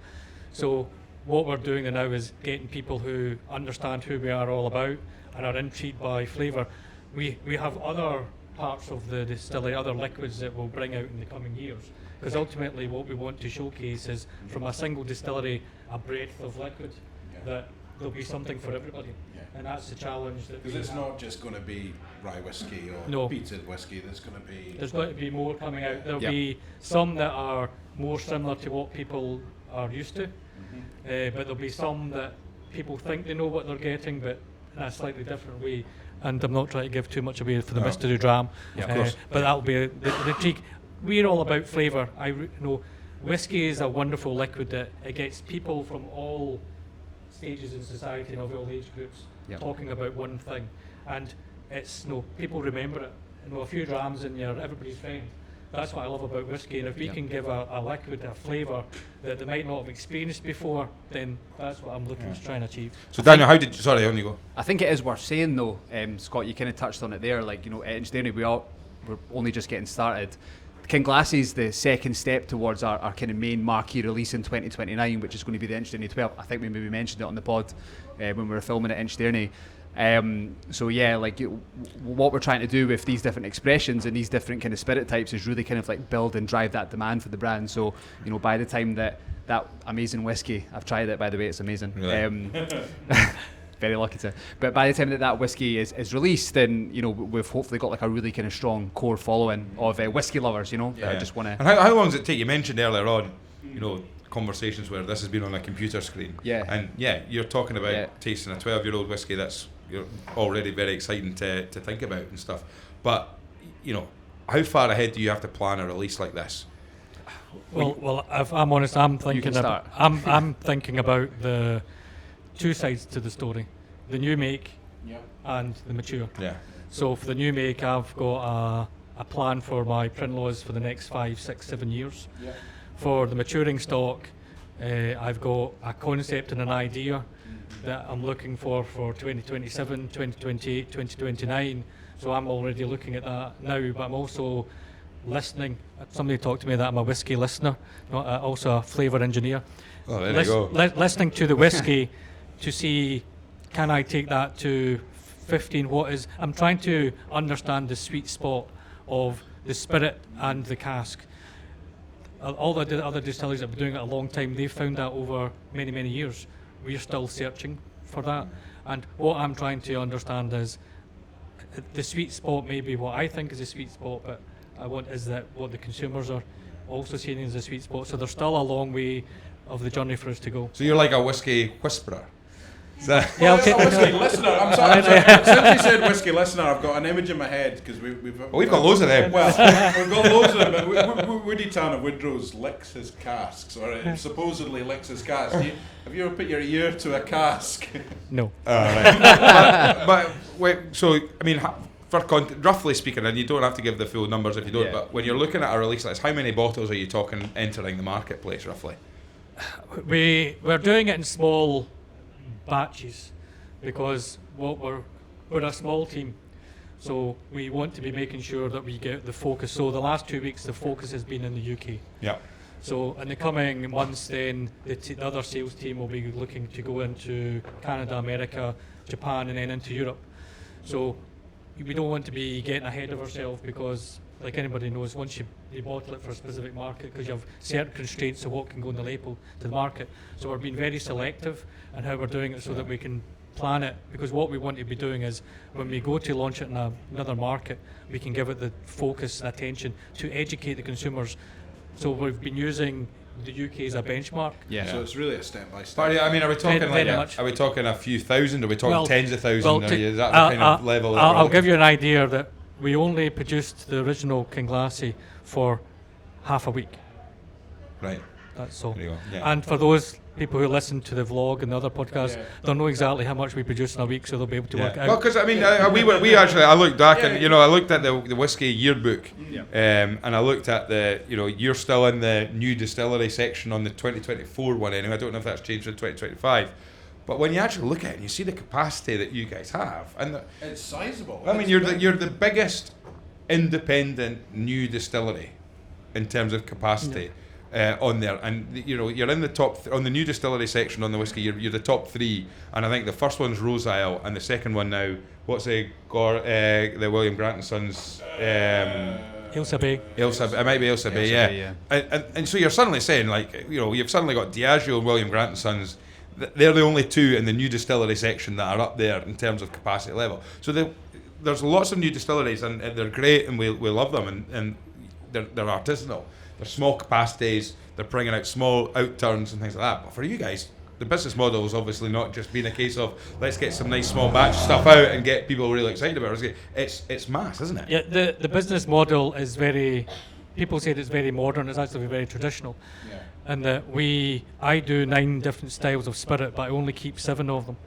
So what we're doing now is getting people who understand who we are all about and are intrigued by flavour. We have other parts of the distillery, other liquids that we'll bring out in the coming years, because ultimately what we want to showcase is, from a single distillery, a breadth of liquid, that there'll be something for everybody, and that's the challenge. Because it's not just going to be rye whiskey or peated whiskey. There's going to be more coming out. There'll be some that are more similar to what people are used to, but there'll be some that people think they know what they're getting, but in a slightly different way. And I'm not trying to give too much away for the mystery dram, but that'll be the trick. We're all about flavour. Whiskey is a wonderful liquid that it gets people from all stages in society and of all age groups talking about one thing, and it's people remember it. A few drams and you're everybody's friend. That's what I love about whiskey, and if we can give a liquid a flavour that they might not have experienced before, then that's what I'm looking to try and achieve. So Daniel, how did you, sorry, on you go. I think it is worth saying though, Scott, you kind of touched on it there, like, at InchDairnie we're only just getting started. KinGlassie is the second step towards our kind of main marquee release in 2029, which is going to be the InchDairnie 12. I think we maybe mentioned it on the pod when we were filming at InchDairnie. What we're trying to do with these different expressions and these different kind of spirit types is really kind of like build and drive that demand for the brand. So, by the time that amazing whiskey, I've tried it, by the way, it's amazing. Really? Very lucky to. But by the time that whiskey is released, then we've hopefully got like a really kind of strong core following of whiskey lovers. That just want to. And how long does it take? You mentioned earlier on, conversations where this has been on a computer screen. Yeah. And you're talking about tasting a 12-year-old whiskey that's already very exciting to think about and stuff. But how far ahead do you have to plan a release like this? Well, if I'm honest, I'm thinking about the two sides to the story: the new make and the mature. Yeah. So for the new make, I've got a plan for my Prinlaws for the next 5, 6, 7 years. Yeah. For the maturing stock, I've got a concept and an idea that I'm looking for 2027, 2028, 2029. So I'm already looking at that now, but I'm also listening. Somebody talked to me that I'm a whiskey listener, not also a flavour engineer. Oh, there you go. Listening to the whiskey to see, can I take that to 15? I'm trying to understand the sweet spot of the spirit and the cask. All the other distilleries that have been doing it a long time, they've found that over many, many years. We're still searching for that. And what I'm trying to understand is the sweet spot may be what I think is a sweet spot, but is that what the consumers are also seeing as a sweet spot. So there's still a long way of the journey for us to go. So you're like a whiskey whisperer. Yeah, okay. A whiskey listener. I'm sorry. Since you said whiskey listener, I've got an image in my head because we've got loads of them. Well, we've got loads of them. But Woody Tanner Woodrow's licks his casks, or supposedly licks his cask. Have you ever put your ear to a cask? No. Right. but wait, so I mean, roughly speaking, and you don't have to give the full numbers if you don't. But when you're looking at a release like this, how many bottles are you talking entering the marketplace roughly? We're doing it in small batches. because we're a small team. So we want to be making sure that we get the focus. So the last 2 weeks, the focus has been in the UK. Yeah. So in the coming months, then the other sales team will be looking to go into Canada, America, Japan, and then into Europe. So we don't want to be getting ahead of ourselves, because, like anybody knows, once you bottle it for a specific market, because you have certain constraints of what can go in the label to the market. So we're being very selective in how we're doing it, so that we can plan it, because what we want to be doing is when we go to launch it in another market, we can give it the focus and attention to educate the consumers. So we've been using the UK as a benchmark. Yeah. So it's really a step by step. But I mean, are we talking Very much. are we talking a few thousand? Are we talking tens of thousands? Well, Is that the kind of level? That we're I'll looking give you an idea that we only produced the original KinGlassie for half a week. Right. That's all. There you go. Yeah. And for those people who listen to the vlog and the other podcasts, they'll know exactly how much we produce in a week, so they'll be able to work it out. Well, because I mean, I looked back and I looked at the whiskey yearbook, and I looked at you're still in the new distillery section on the 2024 one anyway. I don't know if that's changed in 2025, but when you actually look at it and you see the capacity that you guys have, and it's sizable. I mean, you're the biggest independent new distillery in terms of capacity. On there, and you're in the top on the new distillery section on the whiskey. You're the top 3, and I think the first one's Rose Isle, and the second one now, what's the William Grant and Sons? Ailsa Bay. It might be Ailsa Bay, yeah. And so you're suddenly saying, you've suddenly got Diageo and William Grant and Sons. They're the only 2 in the new distillery section that are up there in terms of capacity level. So there's lots of new distilleries, and they're great, and we love them, and they're artisanal. They're small capacities, they're bringing out small outturns and things like that. But for you guys, the business model is obviously not just being a case of let's get some nice small batch stuff out and get people really excited about it. It's mass, isn't it? Yeah, the business model is people say it's very modern, it's actually very traditional. Yeah. And that I do 9 different styles of spirit, but I only keep 7 of them.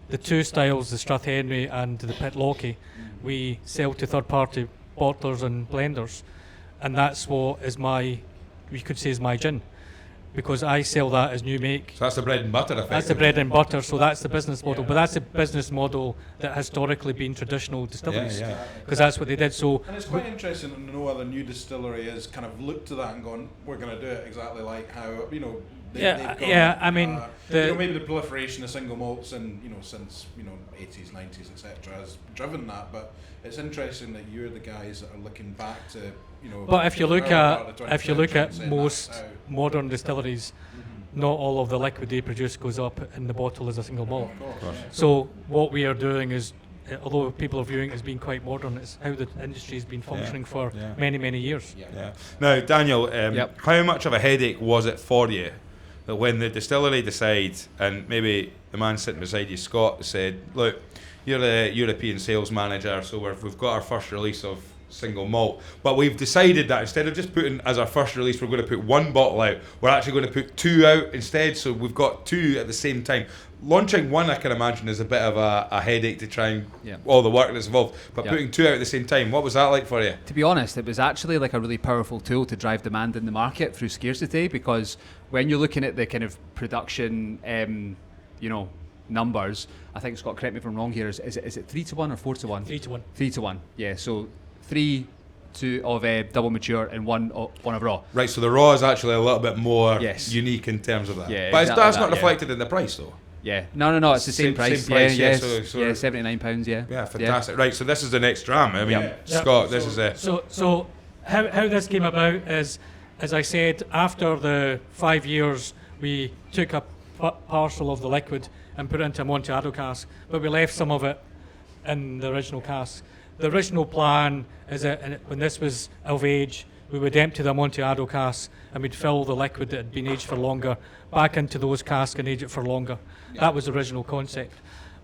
The 2 styles, the Strathhenry and the Pitlochry, we sell to third-party bottlers and blenders. And that's what is we could say is my gin, because I sell that as new make. So that's the bread and butter effect. That's the bread and butter, so that's the business model. But that's the business model that historically been traditional distilleries, because that's what they did. So, and it's quite interesting to know other new distillery has kind of looked to that and gone, we're going to do it exactly like how they've gone, I mean, maybe the proliferation of single malts and since 80s, 90s, etc. has driven that. But it's interesting that you're the guys that are looking back to. But if you look at most modern distilleries, not all of the liquid they produce goes up in the bottle as a single malt. So what we are doing is, although people are viewing it as being quite modern, it's how the industry has been functioning for many, many years. Yeah. Now, Daniel, how much of a headache was it for you that when the distillery decides, and maybe the man sitting beside you, Scott, said, look, you're the European sales manager, so we've got our first release of single malt, but we've decided that instead of just putting as our first release, we're going to put 1 bottle out, we're actually going to put 2 out instead, so we've got 2 at the same time. Launching 1, I can imagine, is a bit of a headache to try and all the work that's involved, but putting 2 out at the same time, what was that like for you? To be honest, it was actually like a really powerful tool to drive demand in the market through scarcity, because when you're looking at the kind of production numbers, I think, Scott, correct me if I'm wrong here, is it 3 to 1 or 4 to 1? 3 to 1. 3 to 1, yeah, so 3 of double mature and one of raw. Right, so the raw is actually a little bit more unique in terms of that. Yeah, but exactly that's not reflected in the price, though. Yeah, no, it's the same price. Same price, yeah, £79. Yeah, yeah, fantastic. Right, so this is the next dram. I mean, Scott, this is it. So how this came about is, as I said, after the 5 years, we took a parcel of the liquid and put it into Amontillado cask, but we left some of it in the original cask. The original plan is that when this was of age, we would empty the Amontillado casks and we'd fill the liquid that had been aged for longer back into those casks and age it for longer. That was the original concept.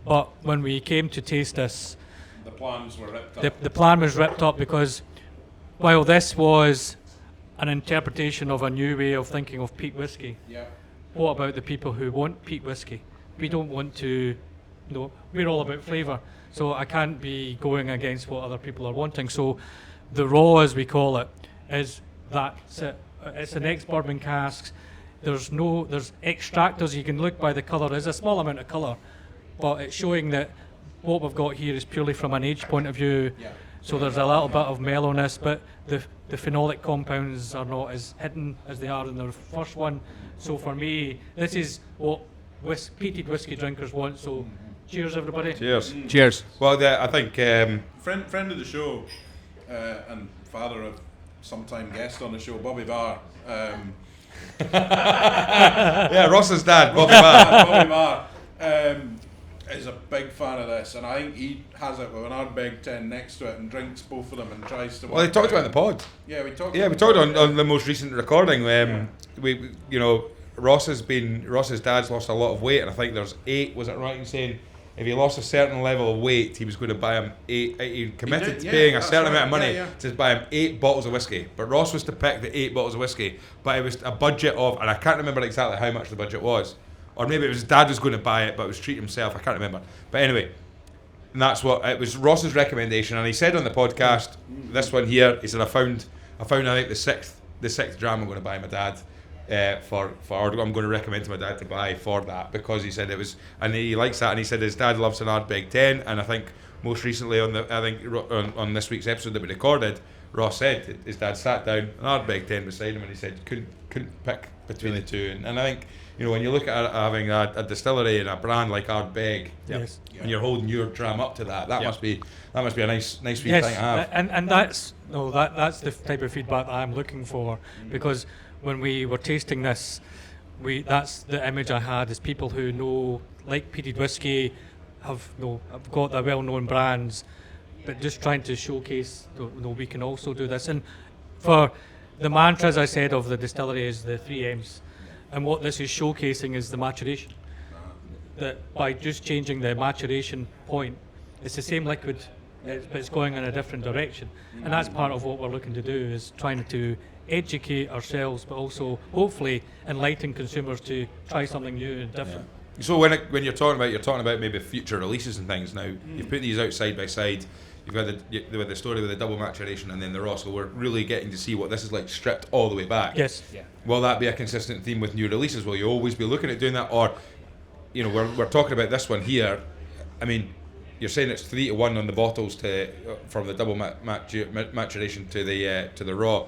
But when we came to taste this, the plans were ripped up. The plan was ripped up because while this was an interpretation of a new way of thinking of peat whiskey, what about the people who want peat whiskey? We don't want to, we're all about flavour. So I can't be going against what other people are wanting. So the raw, as we call it, is that it's an ex-bourbon casks. There's extractors. You can look by the colour. There's a small amount of colour, but it's showing that what we've got here is purely from an age point of view. Yeah. So there's a little bit of mellowness, but the phenolic compounds are not as hidden as they are in the first one. So for me, this is what peated whiskey drinkers want. So cheers, everybody. Cheers. Cheers. Well, I think Friend of the show and father of sometime guest on the show, Bobby Barr. yeah, Ross's dad, Bobby Barr. Bobby Barr is a big fan of this, and I think he has it with an Ardbeg 10 next to it and drinks both of them and tries to. Well, they talked about it in the pod. Yeah, we talked. Yeah, we talked on the most recent recording. We Ross's dad's lost a lot of weight, and I think there's 8. Was it right in saying if he lost a certain level of weight, he was going to buy him 8. He committed to paying a certain amount of money to buy him 8 bottles of whiskey. But Ross was to pick the 8 bottles of whiskey, but it was a budget of, and I can't remember exactly how much the budget was, or maybe it was his dad was going to buy it, but it was treat himself. I can't remember. But anyway, and that's what it was. Ross's recommendation, and he said on the podcast, this one here, he said I found I think the sixth dram I'm going to buy my dad. For I'm going to recommend to my dad to buy for that, because he said it was, and he likes that, and he said his dad loves an Ardbeg 10, and I think most recently on this week's episode that we recorded, Ross said his dad sat down an Ardbeg 10 beside him, and he said couldn't pick between the two, and I think when you look at having a distillery and a brand like Ardbeg, yes, and you're holding your dram up to that must be a nice wee thing to have. And that's the type of feedback that I'm looking for, because when we were tasting this, that's the image I had, is people who know, like peated whiskey, have got the well-known brands, but just trying to showcase we can also do this. And for the mantra, as I said, of the distillery is the 3 M's, and what this is showcasing is the maturation. That by just changing the maturation point, it's the same liquid, but it's going in a different direction, and that's part of what we're looking to do, is trying to educate ourselves, but also hopefully enlighten consumers to try something new and different. Yeah. So when you're talking about maybe future releases and things. Now you've put these out side by side. You've got the story with the double maturation and then the raw. So we're really getting to see what this is like stripped all the way back. Yes. Yeah. Will that be a consistent theme with new releases? Will you always be looking at doing that, or we're talking about this one here? I mean, you're saying it's 3-1 on the bottles from the double maturation to the raw.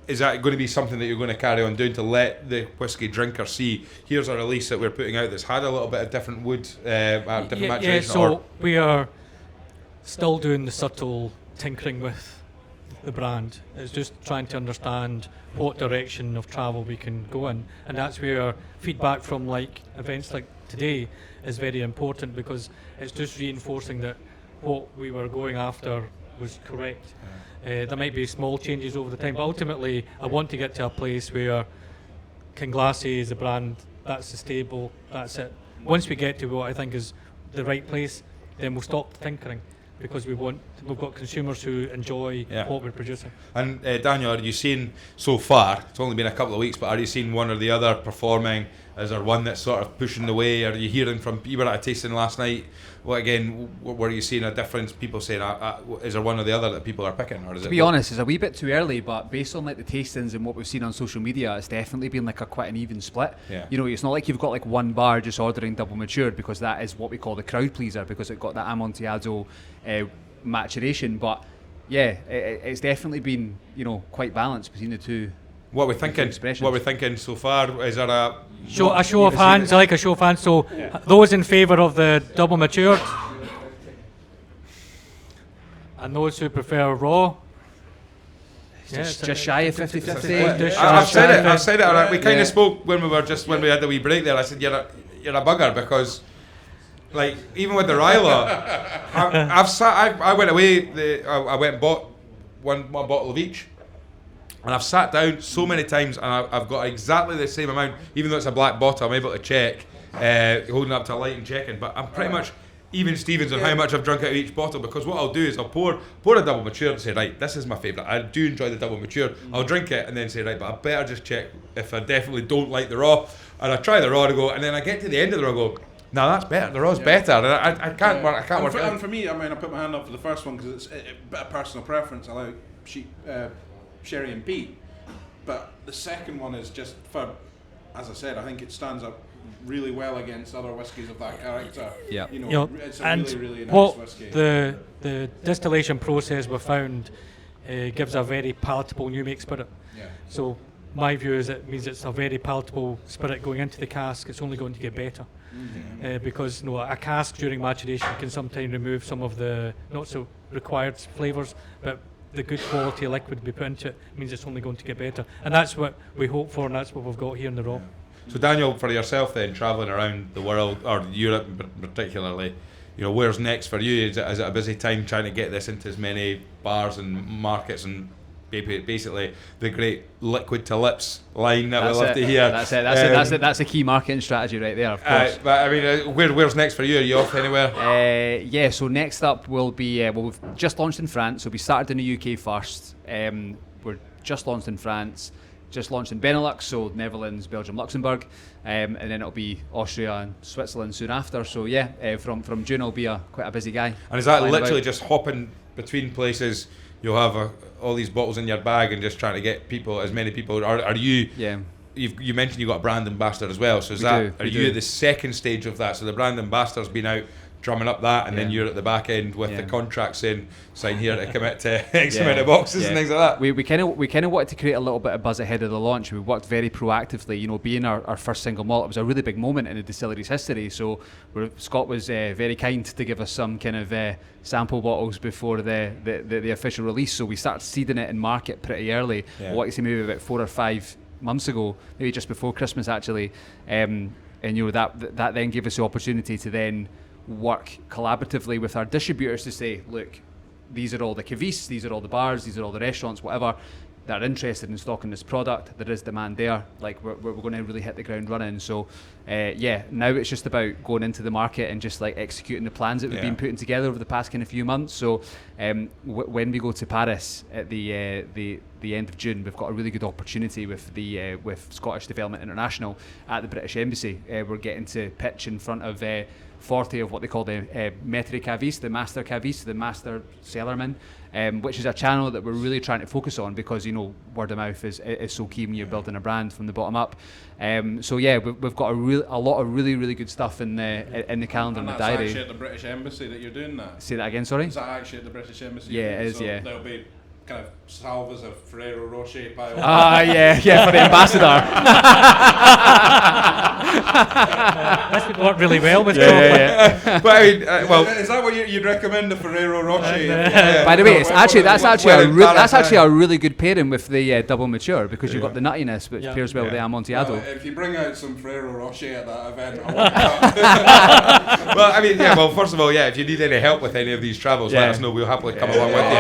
Is that going to be something that you're going to carry on doing to let the whiskey drinker see, here's a release that we're putting out that's had a little bit of different wood, maturation? Yeah, so we are still doing the subtle tinkering with the brand. It's just trying to understand what direction of travel we can go in, and that's where feedback from events like today is very important, because it's just reinforcing that what we were going after was correct. There might be small changes over the time, but ultimately I want to get to a place where KinGlassie is a brand, that's the stable, that's it. Once we get to what I think is the right place, then we'll stop tinkering, because we've got consumers who enjoy what we're producing. And Daniel, are you seeing so far, it's only been a couple of weeks, but are you seeing one or the other performing? Is there one that's sort of pushing the way? Are you hearing from, you were at a tasting last night, were you seeing a difference? People saying, is there one or the other that people are picking? Or is to be honest, it's a wee bit too early, but based on the tastings and what we've seen on social media, it's definitely been quite an even split. Yeah. It's not like you've got one bar just ordering double matured, because that is what we call the crowd pleaser, because it got that Amontillado maturation. But yeah, it's definitely been quite balanced between the two. What we're thinking so far, is there a show of hands? I like a show of hands. So those in favour of the double matured, and those who prefer raw. Just shy of 50-50. I've said it. We kind of spoke when we had the wee break there. I said you're a bugger, because even with the RyeLaw, I went away. I went and bought one bottle of each. And I've sat down so many times, and I've got exactly the same amount, even though it's a black bottle. I'm able to check, holding up to a light and checking. But I'm pretty much even Stevens on how much I've drunk out of each bottle, because what I'll do is I'll pour a double mature and say, right, this is my favourite. I do enjoy the double mature. I'll drink it and then say, right, but I better just check if I definitely don't like the raw. And I try the raw to go, and then I get to the end of the raw and go, no, that's better. The raw's better. And I can't work. And for me, I put my hand up for the first one because it's a bit of personal preference. I like sherry and peat, but the second one is just for as I said, I think it stands up really well against other whiskies of that character. Yeah. You know, You know, it's a and really, really nice what whiskey. the distillation process we found gives a very palatable new make spirit. Yeah. So my view is it means it's a very palatable spirit going into the cask. It's only going to get better because a cask during maturation can sometimes remove some of the not so required flavours, but the good quality liquid we put into it means it's only going to get better, and that's what we hope for, and that's what we've got here in the raw. So Daniel, for yourself then, travelling around the world, or Europe particularly, where's next for you? Is it a busy time trying to get this into as many bars and markets and basically the great liquid to lips line that we love to hear? That's it. That's a key marketing strategy right there, of course. But I mean, where's next for you? Are you off anywhere? Yeah. So next up will be we've just launched in France. So we started in the UK first. We're just launched in France. Just launched in Benelux, so Netherlands, Belgium, Luxembourg, and then it'll be Austria and Switzerland soon after. So yeah, from June I'll be quite a busy guy. And is that literally just hopping between places? You'll have all these bottles in your bag and just trying to get as many people. Are you? Yeah. You mentioned you got a brand ambassador as well. So are you at the second stage of that? So the brand ambassador's been out drumming up that, and then you're at the back end with the contract saying, sign here to commit to X amount of boxes and things like that. We kind of wanted to create a little bit of buzz ahead of the launch. We worked very proactively, being our first single malt. It was a really big moment in the distillery's history, so Scott was very kind to give us some kind of sample bottles before the official release, so we started seeding it in market pretty early. I wanted to say maybe about 4 or 5 months ago, maybe just before Christmas actually, and that then gave us the opportunity to then work collaboratively with our distributors to say, look, these are all the cavistes, these are all the bars, these are all the restaurants, whatever, that are interested in stocking this product. There is demand there. Like we're going to really hit the ground running. So now it's just about going into the market and just like executing the plans that we've been putting together over the past kind of few months. So when we go to Paris at the end of June, we've got a really good opportunity with Scottish Development International at the British Embassy. We're getting to pitch in front of 40 of what they call the maître caviste, the master caviste, the master cellarman, which is a channel that we're really trying to focus on because word of mouth is so key when you're building a brand from the bottom up. So yeah, we've got a lot of really, really good stuff in the calendar and the diary. That's actually at the British Embassy that you're doing that? Say that again, sorry? Is that actually at the British Embassy? Yeah, it is, so yeah. There'll be kind of salvas of Ferrero Rocher piled yeah, for the ambassador. This would work really well with But I mean, is that what you'd recommend, the Ferrero Rocher? By the way, that's actually a really good pairing with the double mature because you've got the nuttiness which pairs well with the Amontillado. If you bring out some Ferrero Rocher at that event, I want that. Well, I mean, first of all, if you need any help with any of these travels, let us know. We'll happily come along with you.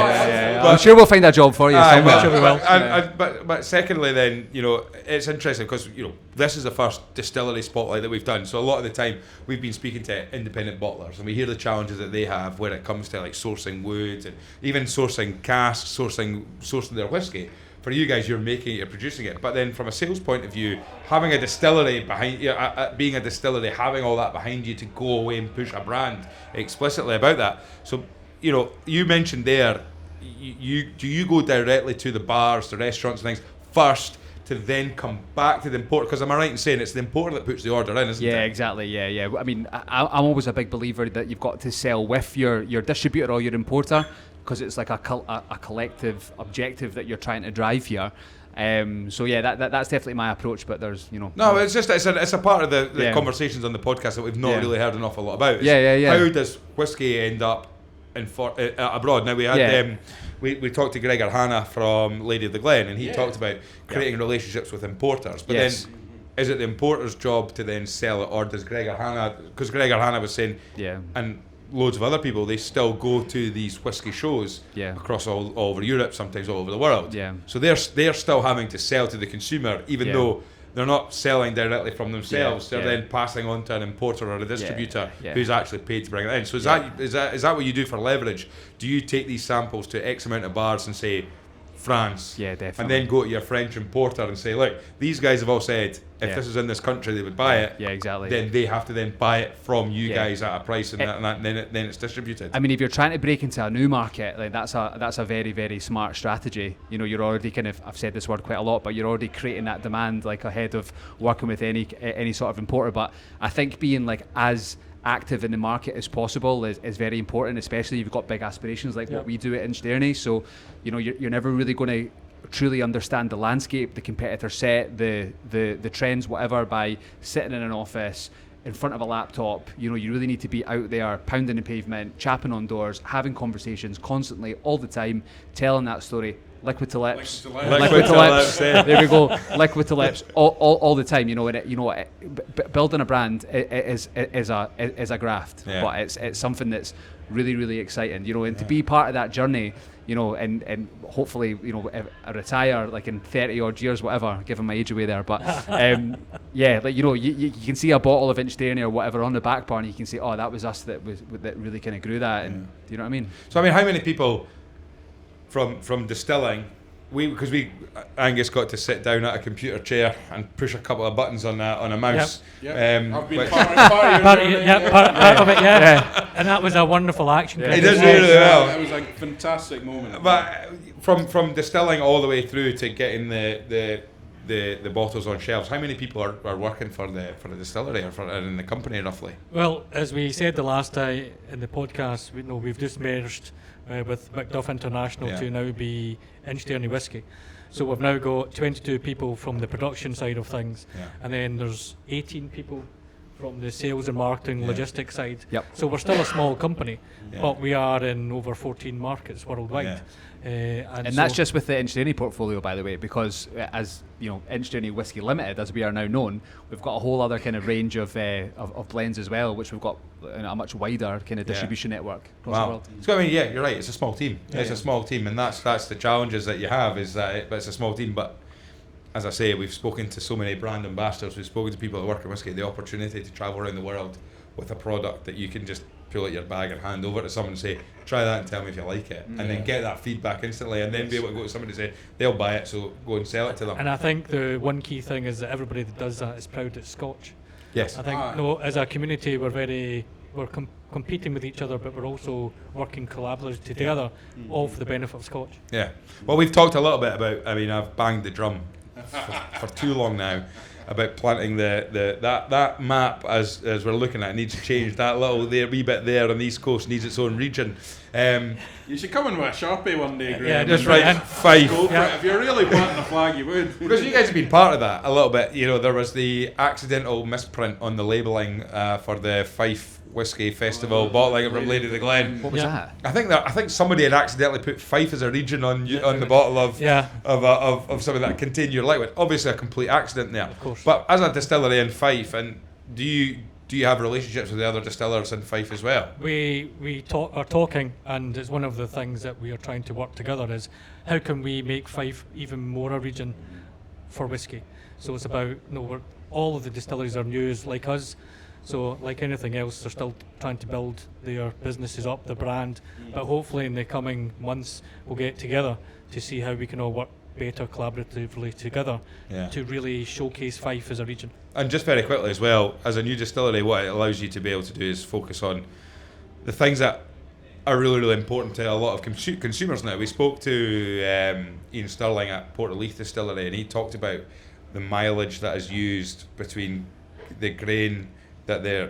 But I'm sure we'll find a job for you somewhere. But secondly, then it's interesting because this is the first Distillery Spotlight that we've done. So a lot of the time we've been speaking to independent bottlers, and we hear the challenges that they have when it comes to like sourcing wood and even sourcing casks, sourcing their whiskey. For you guys, you're making it, you're producing it. But then from a sales point of view, having a distillery behind you, being a distillery, having all that behind you to go away and push a brand explicitly about that. So you mentioned there. Do you go directly to the bars, the restaurants and things first to then come back to the importer? Because am I right in saying it's the importer that puts the order in, isn't it? Yeah, exactly. Yeah. I mean, I'm always a big believer that you've got to sell with your distributor or your importer because it's like a collective objective that you're trying to drive here. So yeah, that's definitely my approach. But there's No, it's just it's a part of the conversations on the podcast that we've not really heard an awful lot about. How does whiskey end up abroad? Now we had we talked to Gregor Hanna from Lady of the Glen, and he talked about creating relationships with importers. But then, is it the importer's job to then sell it, or does Gregor Hanna? Because Gregor Hanna was saying, and loads of other people, they still go to these whiskey shows across all over Europe, sometimes all over the world. So they're still having to sell to the consumer, even though they're not selling directly from themselves. They're then passing on to an importer or a distributor who's actually paid to bring it in. So is that what you do for leverage? Do you take these samples to X amount of bars and say, France. Yeah, definitely. And then go to your French importer and say, look, these guys have all said if Yeah. this is in this country they would buy it. Yeah, exactly. Then they have to then buy it from you Yeah. guys at a price, and then it's distributed. I mean, if you're trying to break into a new market, like that's a very, very smart strategy. You know, you're already kind of, I've said this word quite a lot, but you're already creating that demand like ahead of working with any sort of importer. But I think being like as active in the market as possible is very important, especially if you've got big aspirations like what we do at InchDairnie. So, you know, you're never really going to truly understand the landscape, the competitor set, the trends, whatever, by sitting in an office in front of a laptop. You know, you really need to be out there pounding the pavement, chapping on doors, having conversations constantly, all the time, telling that story. Liquid to lips. Liquid to lips. There we go. Liquid to lips all the time. You know, building a brand is a graft, but it's something that's really, really exciting. You know, and to be part of that journey, you know, and hopefully, you know, I retire like in 30 odd years, whatever, giving my age away there. But yeah, like, you know, you can see a bottle of InchDairnie or whatever on the back bar, and you can say, oh, that was us that really kind of grew that. And do you know what I mean? So I mean, how many people from distilling, because Angus got to sit down at a computer chair and push a couple of buttons on a mouse. Yep. I've been part of it, yeah. And that was a wonderful action. He did really well. It was a fantastic moment. But from distilling all the way through to getting the bottles on shelves, how many people are working for the distillery or in the company roughly? Well, as we said the last time in the podcast, we've just merged with Macduff International to now be InchDairnie Whisky. So we've now got 22 people from the production side of things, and then there's 18 people from the sales and marketing logistics side. Yep. So we're still a small company, but we are in over 14 markets worldwide. And that's just with the InchDairnie portfolio, by the way, because as you know, InchDairnie Whisky Limited, as we are now known, we've got a whole other kind of range of blends as well, which we've got a much wider kind of distribution network across the world. So I mean, you're right. It's a small team. It's a small team, and that's the challenges that you have. Is that it's a small team, but as I say, we've spoken to so many brand ambassadors. We've spoken to people that work in whisky. The opportunity to travel around the world with a product that you can just pull out your bag and hand over to someone and say, try that and tell me if you like it, and then get that feedback instantly, and then be able to go to somebody and say they'll buy it, so go and sell it to them. And I think the one key thing is that everybody that does that is proud it's Scotch. Yes. I think as a community we're competing with each other, but we're also working collaboratively together, all for the benefit of Scotch. Yeah. Well, we've talked a little bit about. I mean, I've banged the drum for too long now about planting that map as we're looking at needs to change. That little wee bit there on the East Coast needs its own region. You should come in with a Sharpie one day, Graham. Yeah, just right. Fife. If you're really planting a flag, you would. Because you guys have been part of that a little bit. You know, there was the accidental misprint on the labelling for the Fife Whisky Festival bottling from Lady of the Glen. What was that? I think somebody had accidentally put Fife as a region on the bottle of something that contained your liquid. Obviously, a complete accident there. Of course. But as a distillery in Fife, and do you have relationships with the other distillers in Fife as well? We are talking, and it's one of the things that we are trying to work together is how can we make Fife even more a region for whisky. So it's about all of the distilleries are news like us. So like anything else, they're still trying to build their businesses up, the brand. But hopefully in the coming months, we'll get together to see how we can all work better collaboratively together to really showcase Fife as a region. And just very quickly as well, as a new distillery, what it allows you to be able to do is focus on the things that are really, really important to a lot of consumers now. We spoke to Ian Stirling at Portaleith Distillery, and he talked about the mileage that is used between the grain that they're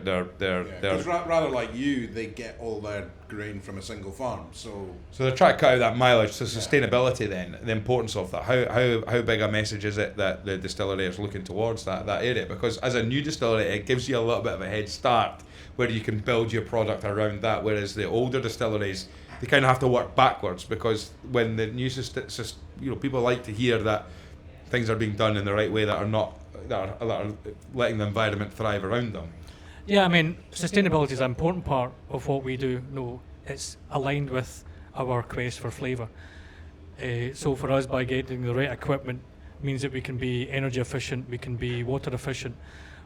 Because rather like you, they get all their grain from a single farm, so they're trying to cut out that mileage. So sustainability, then the importance of that. How big a message is it that the distillery is looking towards that area? Because as a new distillery, it gives you a little bit of a head start where you can build your product around that. Whereas the older distilleries, they kind of have to work backwards, because when the new people like to hear that things are being done in the right way, that are letting the environment thrive around them. Yeah, I mean, sustainability is an important part of what we do. No, it's aligned with our quest for flavour. So for us, by getting the right equipment means that we can be energy efficient, we can be water efficient,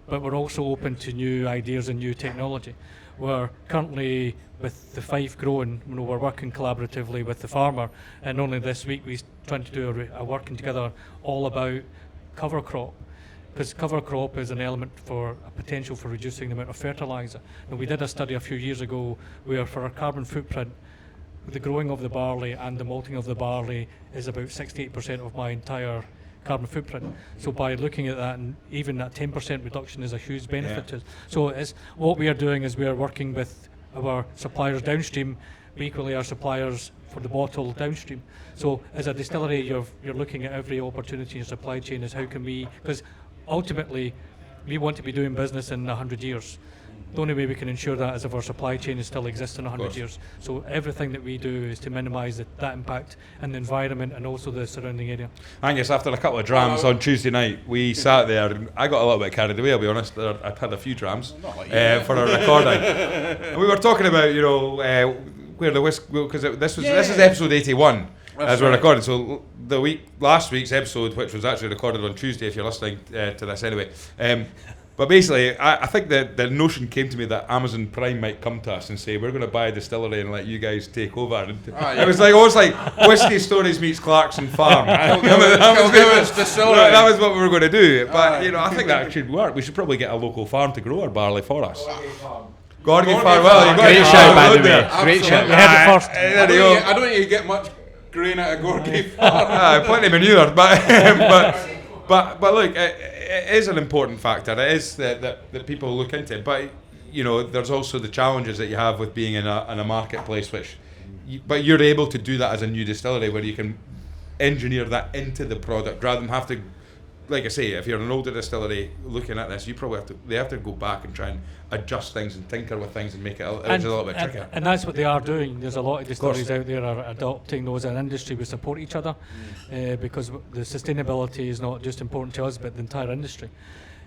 but we're also open to new ideas and new technology. we're currently with the Fife growing, we're working collaboratively with the farmer, and only this week we're trying to do a working together all about cover crop, because cover crop is an element for a potential for reducing the amount of fertiliser. And we did a study a few years ago where for our carbon footprint, the growing of the barley and the malting of the barley is about 68% of my entire carbon footprint. So by looking at that, and even that 10% reduction is a huge benefit to us. So what we are doing is we are working with our suppliers downstream, but equally our suppliers for the bottle downstream. So as a distillery, you're looking at every opportunity in your supply chain is how can we, because ultimately we want to be doing business in 100 years. The only way we can ensure that is if our supply chain is still exists in 100 years. So everything that we do is to minimise that impact in the environment and also the surrounding area. Angus, after a couple of drams on Tuesday night, we sat there and I got a little bit carried away, I'll be honest. I'd had a few drams for a recording. And we were talking about, where the whiskey, because this is episode 81 as we're recording. So last week's episode, which was actually recorded on Tuesday, if you're listening to this anyway. But basically, I think that the notion came to me that Amazon Prime might come to us and say, we're going to buy a distillery and let you guys take over. And it was almost like Whiskey Stories meets Clarkson Farm. That was what we were going to do. But, I think that should work. We should probably get a local farm to grow our barley for us. Gorgie Farm. Well, great shout, by the way. Great shout. You had it first. I don't think you get much grain out of Gorgie Farm. Plenty of manure. But look, it is an important factor. It is that people look into it. But there's also the challenges that you have with being in a marketplace, but you're able to do that as a new distillery where you can engineer that into the product rather than have to. Like I say, if you're an older distillery looking at this, they have to go back and try and adjust things and tinker with things and make it a little bit trickier. And that's what they are doing. There's a lot of distilleries out there are adopting those as an industry. We support each other because the sustainability is not just important to us, but the entire industry.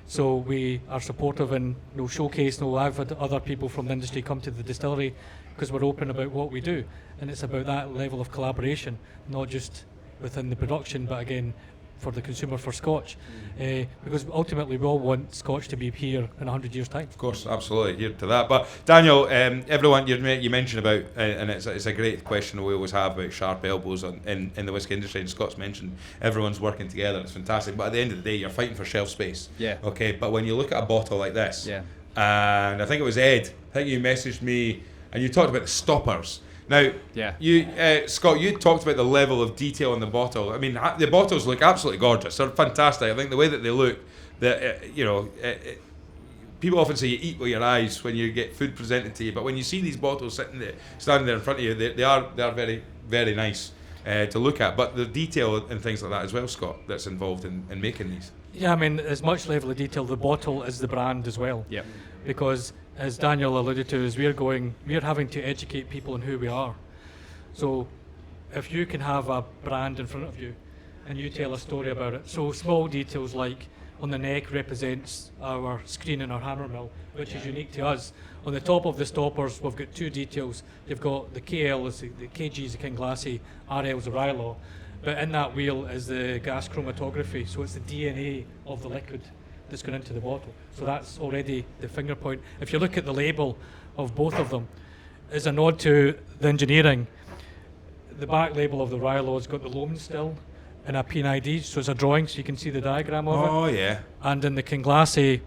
So we are supportive and showcase. I've had other people from the industry come to the distillery because we're open about what we do, and it's about that level of collaboration, not just within the production, but again, for the consumer, for Scotch, because ultimately we all want Scotch to be here in 100 years' time. Of course, absolutely, here to that. But Daniel, everyone you mentioned about, and it's a great question we always have about sharp elbows in the whiskey industry, and Scott's mentioned everyone's working together, it's fantastic, but at the end of the day, you're fighting for shelf space. Yeah. Okay, but when you look at a bottle like this, yeah. And I think it was Ed, I think you messaged me, and you talked about the stoppers. Now, you, Scott, you talked about the level of detail in the bottle. I mean, the bottles look absolutely gorgeous. They're fantastic. I think the way that they look, people often say you eat with your eyes when you get food presented to you, but when you see these bottles standing there in front of you, they are very, very nice to look at. But the detail and things like that as well, Scott, that's involved in making these. Yeah, I mean, as much level of detail, the bottle is the brand as well. Yeah. Because as Daniel alluded to, is we're having to educate people on who we are. So if you can have a brand in front of you and you tell a story about it, so small details like on the neck represents our screen and our hammer mill, which is unique to us. On the top of the stoppers, we've got two details. You've got the KL, the KG is the KinGlassie, RL is the RyeLaw, but in that wheel is the gas chromatography, so it's the DNA of the liquid that's going into the bottle. So that's already the finger point. If you look at the label of both of them, as a nod to the engineering, the back label of the RyeLaw has got the loam still and a PID, so it's a drawing, so you can see the diagram of it. Oh, yeah. And in the KinGlassie,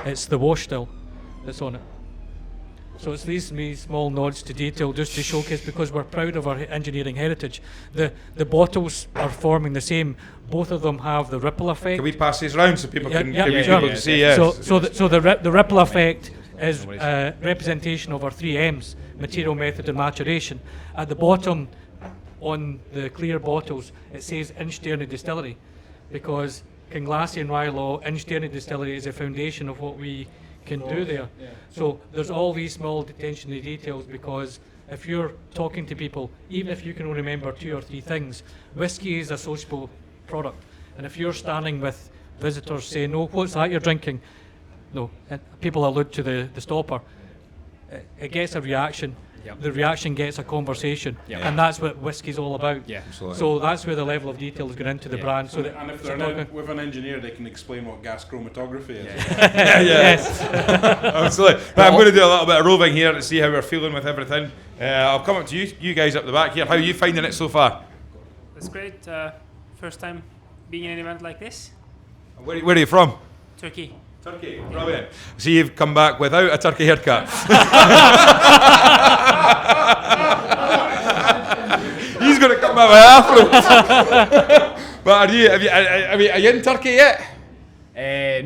it's the wash still that's on it. So it's these small nods to detail just to showcase, because we're proud of our engineering heritage. The bottles are forming the same. Both of them have the ripple effect. Can we pass these round so people can see? So the ripple effect is representation of our 3 M's, material, method and maturation. At the bottom on the clear bottles it says InchDairnie Distillery, because KinGlassie and RyeLaw, InchDairnie Distillery is a foundation of what we can do there. Yeah. So there's all these small attention to details, because if you're talking to people, even if you can only remember 2 or 3 things, whiskey is a sociable product, and if you're standing with visitors saying, "Oh, what's that you're drinking?" No, and people allude to the stopper. it gets a reaction. Yep. The reaction gets a conversation, Yep. and that's what whiskey's all about. Yeah. Absolutely. So that's where the level of detail is going into the Yeah. brand. So that And if it's they're not now going- with an engineer, they can explain what gas chromatography is. Yes. Absolutely. Right, I'm going to do a little bit of roving here to see how we're feeling with everything. I'll come up to you guys up the back here. How are you finding it so far? It's great. First time being in an event like this. Where are you from? Turkey. Turkey. Brilliant. So you've come back without a turkey haircut. He's going to come back with afro. But are you in Turkey yet?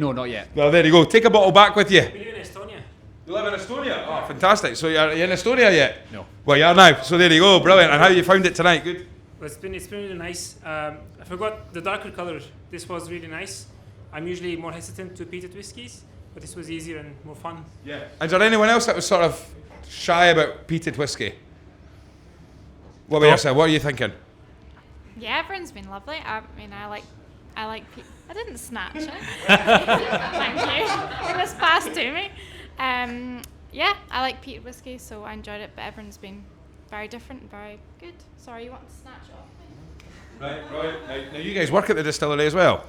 No, not yet. Well, there you go. Take a bottle back with you. We live in Estonia. You live in Estonia? Oh, fantastic. So are you in Estonia yet? No. Well, you are now. So there you go. Brilliant. And how you found it tonight? Good? Well, it's been really nice. I forgot the darker colour. This was really nice. I'm usually more hesitant to peated whiskies, but this was easier and more fun. Yeah. Is there anyone else that was sort of shy about peated whiskey? What about yourself? What are you thinking? Yeah, everyone's been lovely. I mean, I like. I didn't snatch it. Thank you. It was passed to me. Yeah, I like peated whiskey, so I enjoyed it. But everyone's been very different and very good. Sorry, you want to snatch it off me? Right. Now you guys work at the distillery as well.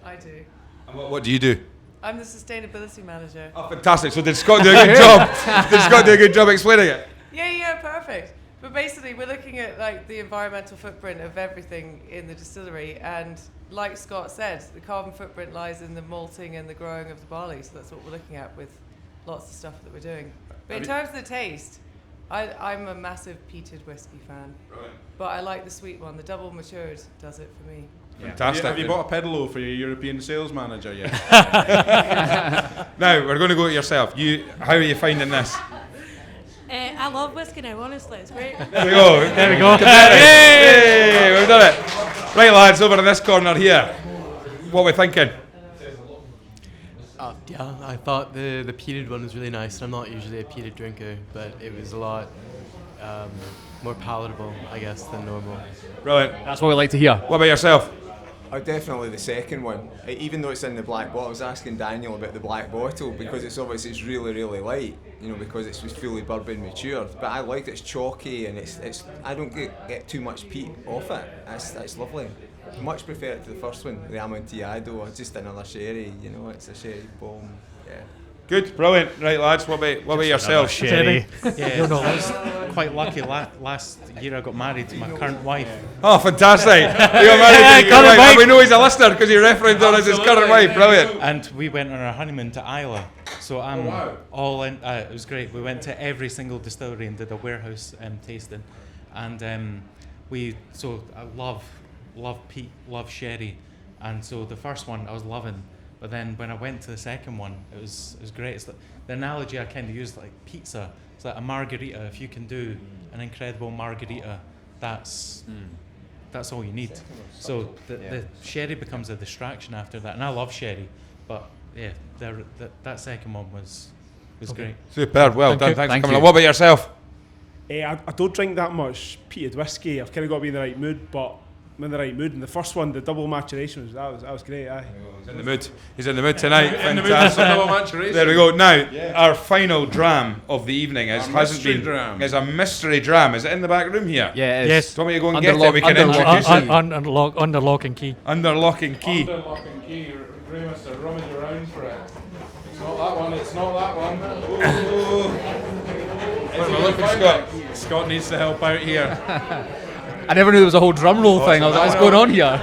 I do. And what do you do? I'm the sustainability manager. Oh, fantastic. So did Scott do a good job? Did Scott do a good job explaining it? Yeah, perfect. But basically, we're looking at like the environmental footprint of everything in the distillery, and like Scott said, the carbon footprint lies in the malting and the growing of the barley. So that's what we're looking at with lots of stuff that we're doing. But in terms of the taste, I'm a massive peated whiskey fan. Right. But I like the sweet one. The double matured does it for me. Fantastic. Have you bought a pedalo for your European sales manager yet? Now we're going to go to yourself. How are you finding this? I love whiskey now, honestly, it's great. There we go. There we go. Hey, we've done it. Right, lads, over in this corner here. What are we thinking? Yeah, I thought the peated one was really nice. I'm not usually a peated drinker, but it was a lot more palatable, I guess, than normal. Brilliant. That's what we like to hear. What about yourself? Definitely the second one. Even though it's in the black bottle, I was asking Daniel about the black bottle because it's really, really light. You know, because it's just fully bourbon matured. But I liked it's chalky and it's. I don't get too much peat off it. That's lovely. Much prefer it to the first one, the Amontillado. Just another sherry. You know, it's a sherry bomb. Yeah. Good, brilliant. Right, lads, what about yourself? Sherry. Yeah, I was quite lucky. Last year I got married to my current wife. Oh, fantastic. You got married to your wife. And we know he's a listener because he referenced her as his current wife. Brilliant. And we went on our honeymoon to Islay. So I'm all in. It was great. We went to every single distillery and did a warehouse tasting. And I love peat, love sherry. And so the first one I was loving. But then when I went to the second one, it was great. It's like, the analogy I kind of used, like pizza. It's like a margarita. If you can do an incredible margarita, that's all you need. So the sherry becomes a distraction after that. And I love sherry, but yeah, that second one was great. Superb. Well done. Thanks for coming on. What about yourself? I don't drink that much peated whiskey. I've kind of got to be in the right mood, but I'm in the right mood. And the first one, the double maturation, that was great. Aye. He's in the mood. He's in the mood tonight. In the mood for some double maturation. There we go. Now, our final dram of the evening is a mystery dram. Is it in the back room here? Yeah, it is. Yes. Do you want me to go and get it? We can introduce it. Under lock and key. Under lock and key. Under lock and key. Ray must have rummaged around for it. It's not that one. It's not that one. What am I looking, Scott? Scott needs to help out here. I never knew there was a whole drum roll thing. I was like, what's going on here?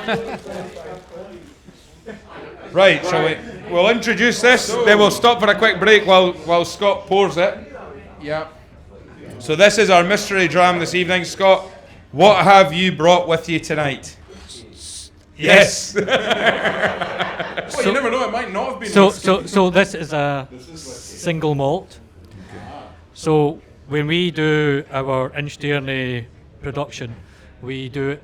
Right, so we'll introduce this, then we'll stop for a quick break while Scott pours it. Yeah. So this is our mystery dram this evening. Scott, what have you brought with you tonight? Yes. Well, you never know, it might not have been. So this is a single malt. So when we do our InchDairnie production, we do it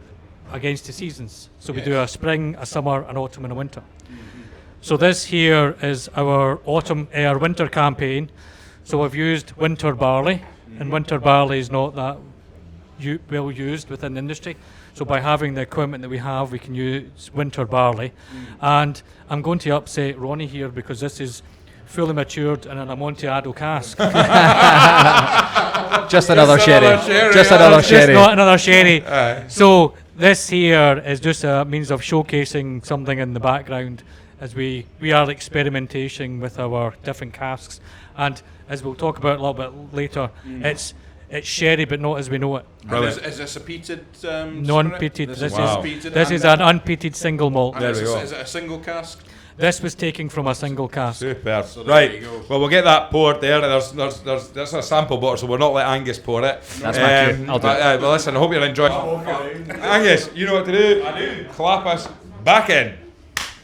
against the seasons. So we do a spring, a summer, an autumn and a winter. So this here is our winter campaign. So we've used winter barley, and winter barley is not that well used within the industry. So by having the equipment that we have, we can use winter barley. And I'm going to upset Ronnie here because this is fully matured in an Amontillado cask. Just another sherry. Just another sherry. Just not another sherry. So this here is just a means of showcasing something in the background as we are experimentation with our different casks, and as we'll talk about a little bit later, it's sherry but not as we know it. Is this a peated non-peated? This is an unpeated single malt. There we go. Is it a single cask? This was taken from a single cask. Super. So Right. Well, we'll get that poured there. There's a sample bottle, so we'll not let Angus pour it. That's my cue. I'll do it. Well, listen, I hope you're enjoying. Angus, you know what to do. I do. Clap us back in.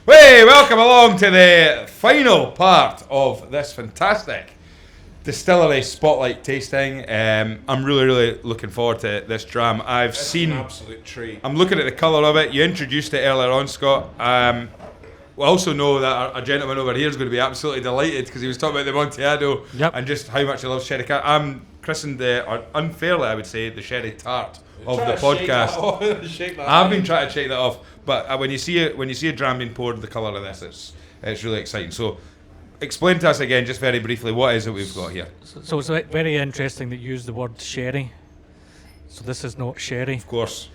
Hey, welcome along to the final part of this fantastic Distillery Spotlight tasting. I'm really looking forward to this dram. It's an absolute treat. I'm looking at the colour of it. You introduced it earlier on, Scott. We also know that our gentleman over here is going to be absolutely delighted because he was talking about the Amontillado and just how much he loves sherry. I'm christened, or unfairly I would say, the sherry tart of the podcast. I've been trying to shake that off, but when you see a dram being poured, the colour of this, it's really exciting. So, explain to us again, just very briefly, what is it we've got here? So it's very interesting that you use the word sherry. So this is not sherry. Of course.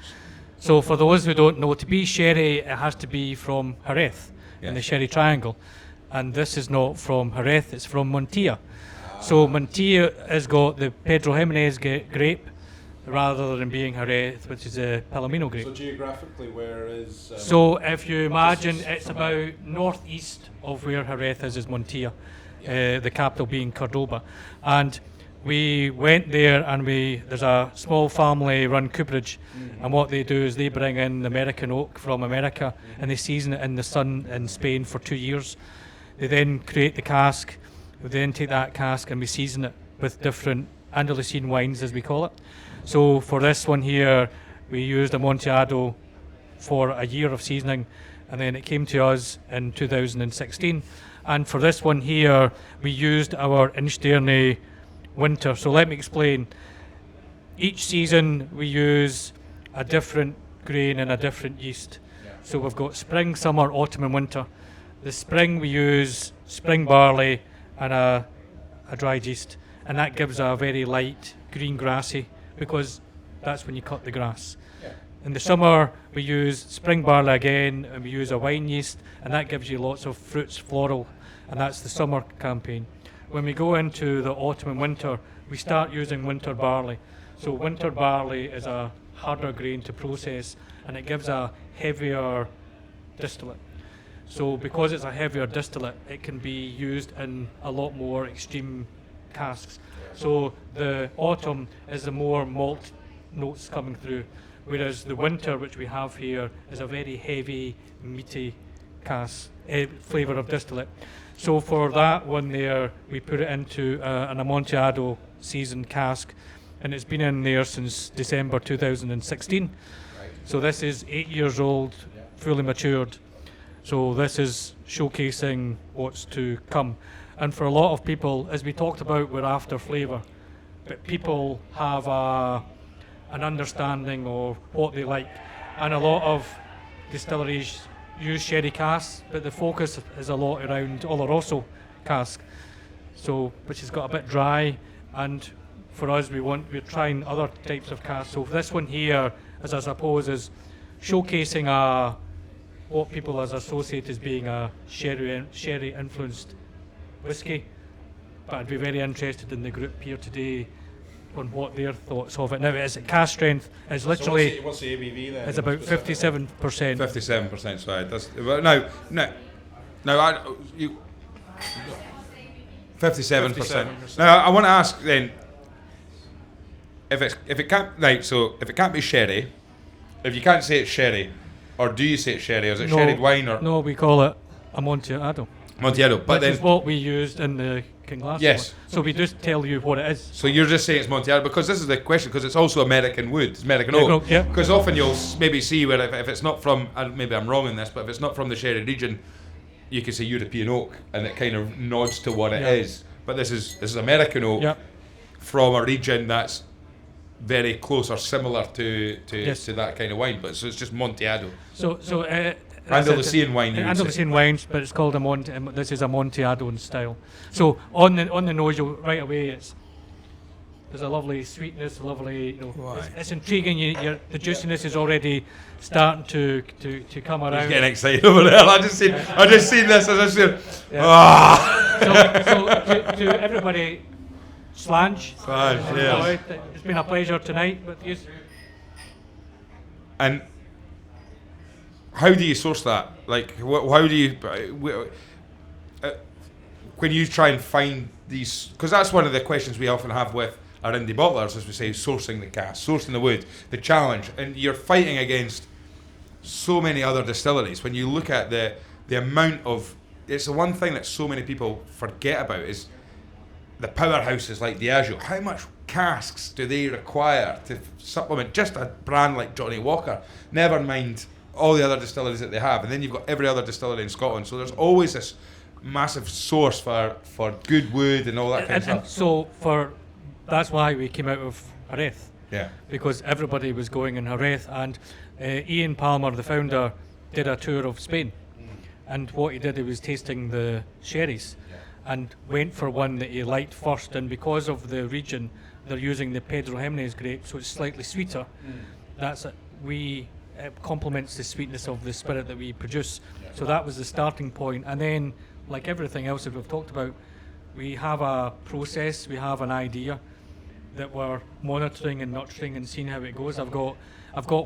So for those who don't know, to be sherry, it has to be from Jerez in the Sherry Triangle, and this is not from Jerez; it's from Montilla. So Montilla has got the Pedro Jimenez grape, rather than being Jerez, which is a Palomino grape. So geographically, where is? So if you imagine, it's about northeast of where Jerez is Montilla, the capital being Cordoba, and we went there, and there's a small family-run cooperage, and what they do is they bring in American oak from America, and they season it in the sun in Spain for 2 years. They then create the cask. We then take that cask and we season it with different Andalusian wines, as we call it. So for this one here, we used Amontillado for a year of seasoning, and then it came to us in 2016. And for this one here, we used our InchDairnie winter. So let me explain. Each season we use a different grain and a different yeast. So we've got spring, summer, autumn and winter. The spring we use spring barley and a dried yeast, and that gives a very light green grassy, because that's when you cut the grass. In the summer we use spring barley again, and we use a wine yeast, and that gives you lots of fruits, floral, and that's the summer campaign. When we go into the autumn and winter, we start using winter barley. So winter barley is a harder grain to process, and it gives a heavier distillate. So because it's a heavier distillate, it can be used in a lot more extreme casks. So the autumn is the more malt notes coming through, whereas the winter, which we have here, is a very heavy, meaty flavour of distillate. So for that one there, we put it into an Amontillado seasoned cask, and it's been in there since December 2016. So this is 8 years old, fully matured. So this is showcasing what's to come. And for a lot of people, as we talked about, we're after flavour, but people have an understanding of what they like. And a lot of distilleries use sherry casks, but the focus is a lot around Oloroso cask, so which has got a bit dry. And for us, we're trying other types of casks. So this one here, as I suppose, is showcasing what people as associate as being a sherry influenced whiskey. But I'd be very interested in the group here today on what their thoughts of it. Now, it's at cask strength. It's literally. So what's the ABV then? It's about 57%. 57%. So it does. No. 57%. Now I want to ask then, if it can't be sherry, if you can't say it's sherry, or do you say it's sherry, or is it sherried wine, or no? We call it Amontillado. Amontillado, but this is what we used in the KinGlassie. Yes. One. So we just tell you what it is. So you're just saying it's Amontillado, because this is the question, because it's also American wood, it's American oak. Yeah. Because often you'll maybe see where if it's not from, maybe I'm wrong in this, but if it's not from the sherry region, you can say European oak, and it kind of nods to what it is. But this is American oak from a region that's very close or similar to that kind of wine, but so it's just Amontillado. So Andalusian wine. You would say. Andalusian wines, but it's called this is Amontillado in style. So on the nose, right away, there's a lovely sweetness, lovely. It's intriguing. The juiciness is already starting to come around. He's getting excited over there. I just seen this. I just seen. So to everybody, Slange. Yes. It's been a pleasure tonight with you. And how do you source that? Like, how do you when you try and find these? Because that's one of the questions we often have with our indie bottlers, as we say, sourcing the cask, sourcing the wood, the challenge, and you're fighting against so many other distilleries. When you look at the amount of, it's the one thing that so many people forget about is the powerhouses like Diageo. How much casks do they require to supplement just a brand like Johnny Walker? Never mind all the other distilleries that they have, and then you've got every other distillery in Scotland. So there's always this massive source for good wood and all that kind of stuff. So that's why we came out of Jerez. Yeah. Because everybody was going in Jerez, and Ian Palmer, the founder, did a tour of Spain. And what he did, he was tasting the sherries, and went for one that he liked first. And because of the region, they're using the Pedro Jimenez grape, so it's slightly sweeter. It complements the sweetness of the spirit that we produce. So that was the starting point. And then, like everything else that we've talked about, we have a process, we have an idea that we're monitoring and nurturing and seeing how it goes. I've got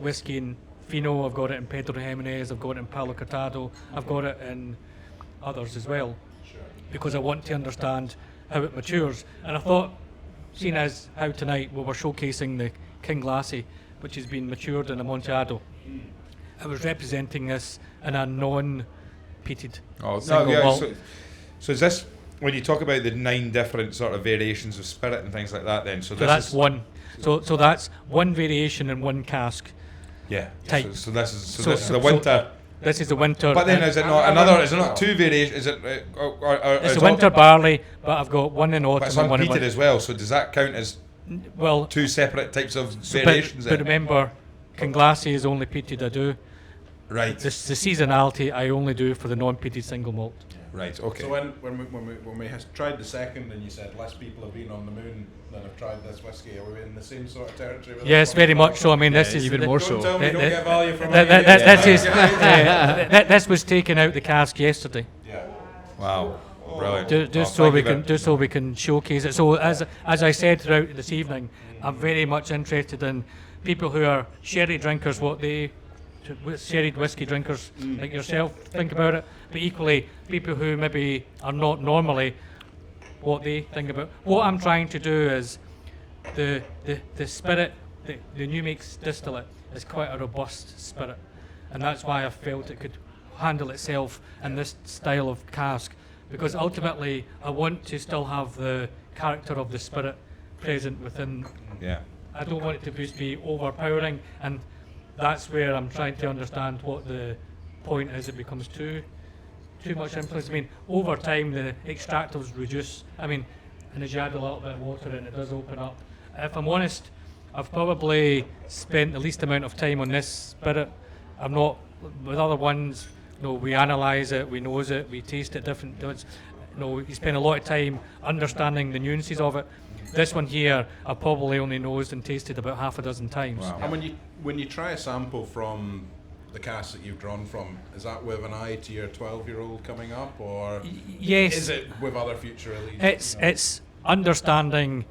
whiskey in Fino, I've got it in Pedro Jimenez, I've got it in Palo Cortado, I've got it in others as well, because I want to understand how it matures. And I thought, seeing as how tonight we were showcasing the KinGlassie, which has been matured in Amontillado, I was representing this in a non-peated single malt. So is this, when you talk about the 9 different sort of variations of spirit and things like that, then so that's one. So that's one variation in one cask. Yeah. Type. So this is the winter. This is the winter. But then is it not another? Is it not 2 variations? Is it? It's the winter barley, but I've got one in autumn. But it's and one in unpeated as well. So does that count as 2 separate types of variations? But remember, KinGlassie is only peated I do. Right. The seasonality I only do for the non-peated single malt. Right. Okay. So when we tried the second, and you said less people have been on the moon than have tried this whiskey, are we in the same sort of territory? With Yes, very much so. I mean, this is even more so. Don't tell me you don't get value from this was taken out the cask yesterday. Yeah. Wow. Brilliant. Just so we can showcase it. So as I said throughout this evening, I'm very much interested in people who are sherry drinkers, sherry whiskey drinkers like yourself think about it, but equally people who maybe are not normally, what they think about. What I'm trying to do is the spirit, the New Makes distillate is quite a robust spirit, and that's why I felt it could handle itself in this style of cask, because ultimately I want to still have the character of the spirit present within. Yeah. I don't want it to just be overpowering, and that's where I'm trying to understand what the point is. It becomes too much influence. I mean, over time the extractives reduce. I mean, and as you add a little bit of water in, it does open up. If I'm honest, I've probably spent the least amount of time on this spirit. I'm not with other ones. We analyse it, we nose it, we taste it different. You spend a lot of time understanding the nuances of it. This one here, I probably only nosed and tasted about half a dozen times. Wow. And when you try a sample from the cask that you've drawn from, is that with an eye to your 12-year-old coming up, or yes, is it with other future releases? It's understanding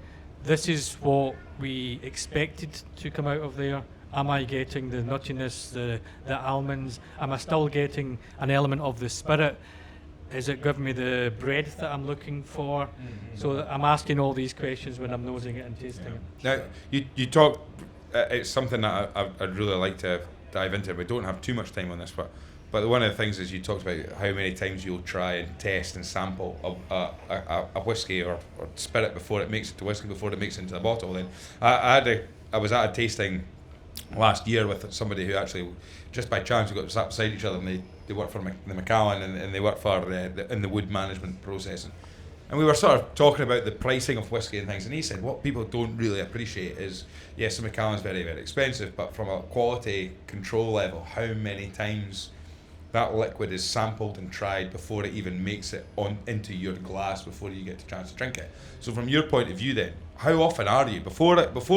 this is what we expected to come out of there. Am I getting the nuttiness, the almonds? Am I still getting an element of the spirit? Is it giving me the breadth that I'm looking for? So I'm asking all these questions when I'm nosing it and tasting it. Now, you talk, it's something that I'd really like to dive into. We don't have too much time on this, but one of the things is you talked about how many times you'll try and test and sample a whiskey or spirit before it makes it to whiskey, before it makes it into the bottle. Then I was at a tasting last year with somebody who actually, just by chance, we got sat beside each other, and they work for the Macallan, and they work for in the wood management process. And we were sort of talking about the pricing of whiskey and things, and he said what people don't really appreciate is, yes, the Macallan's very, very expensive, but from a quality control level, how many times that liquid is sampled and tried before it even makes it into your glass, before you get the chance to drink it. So from your point of view then, how often are you, before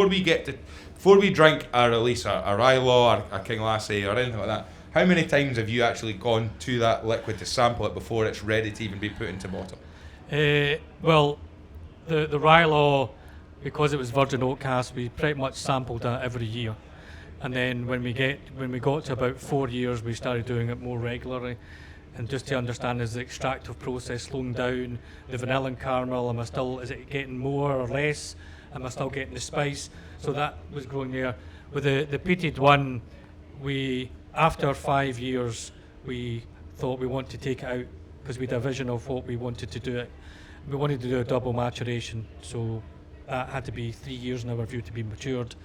we drink a release, a RyeLaw, or a KinGlassie or anything like that, how many times have you actually gone to that liquid to sample it before it's ready to even be put into bottle? Well, the RyeLaw, because it was virgin oak cask, we pretty much sampled that every year. And then when we got to about 4 years, we started doing it more regularly. And just to understand, is the extractive process slowing down, the vanilla and caramel, is it getting more or less? Am I still getting the spice? So that was growing there. With the peated one, after 5 years, we thought we wanted to take it out because we had a vision of what we wanted to do. We wanted to do a double maturation, so that had to be 3 years in our view to be matured.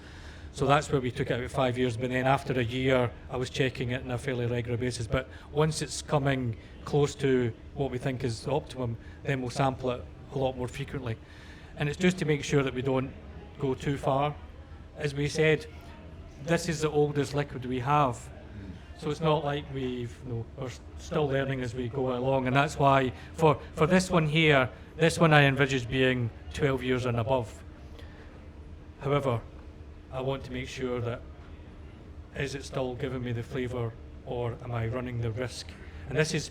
So that's where we took it out at 5 years, but then after a year, I was checking it on a fairly regular basis. But once it's coming close to what we think is the optimum, then we'll sample it a lot more frequently. And it's just to make sure that we don't go too far. As we said, this is the oldest liquid we have. So it's not like we're still learning as we go along. And that's why for this one here, this one I envisage being 12 years and above. However, I want to make sure that, is it still giving me the flavour, or am I running the risk? And this is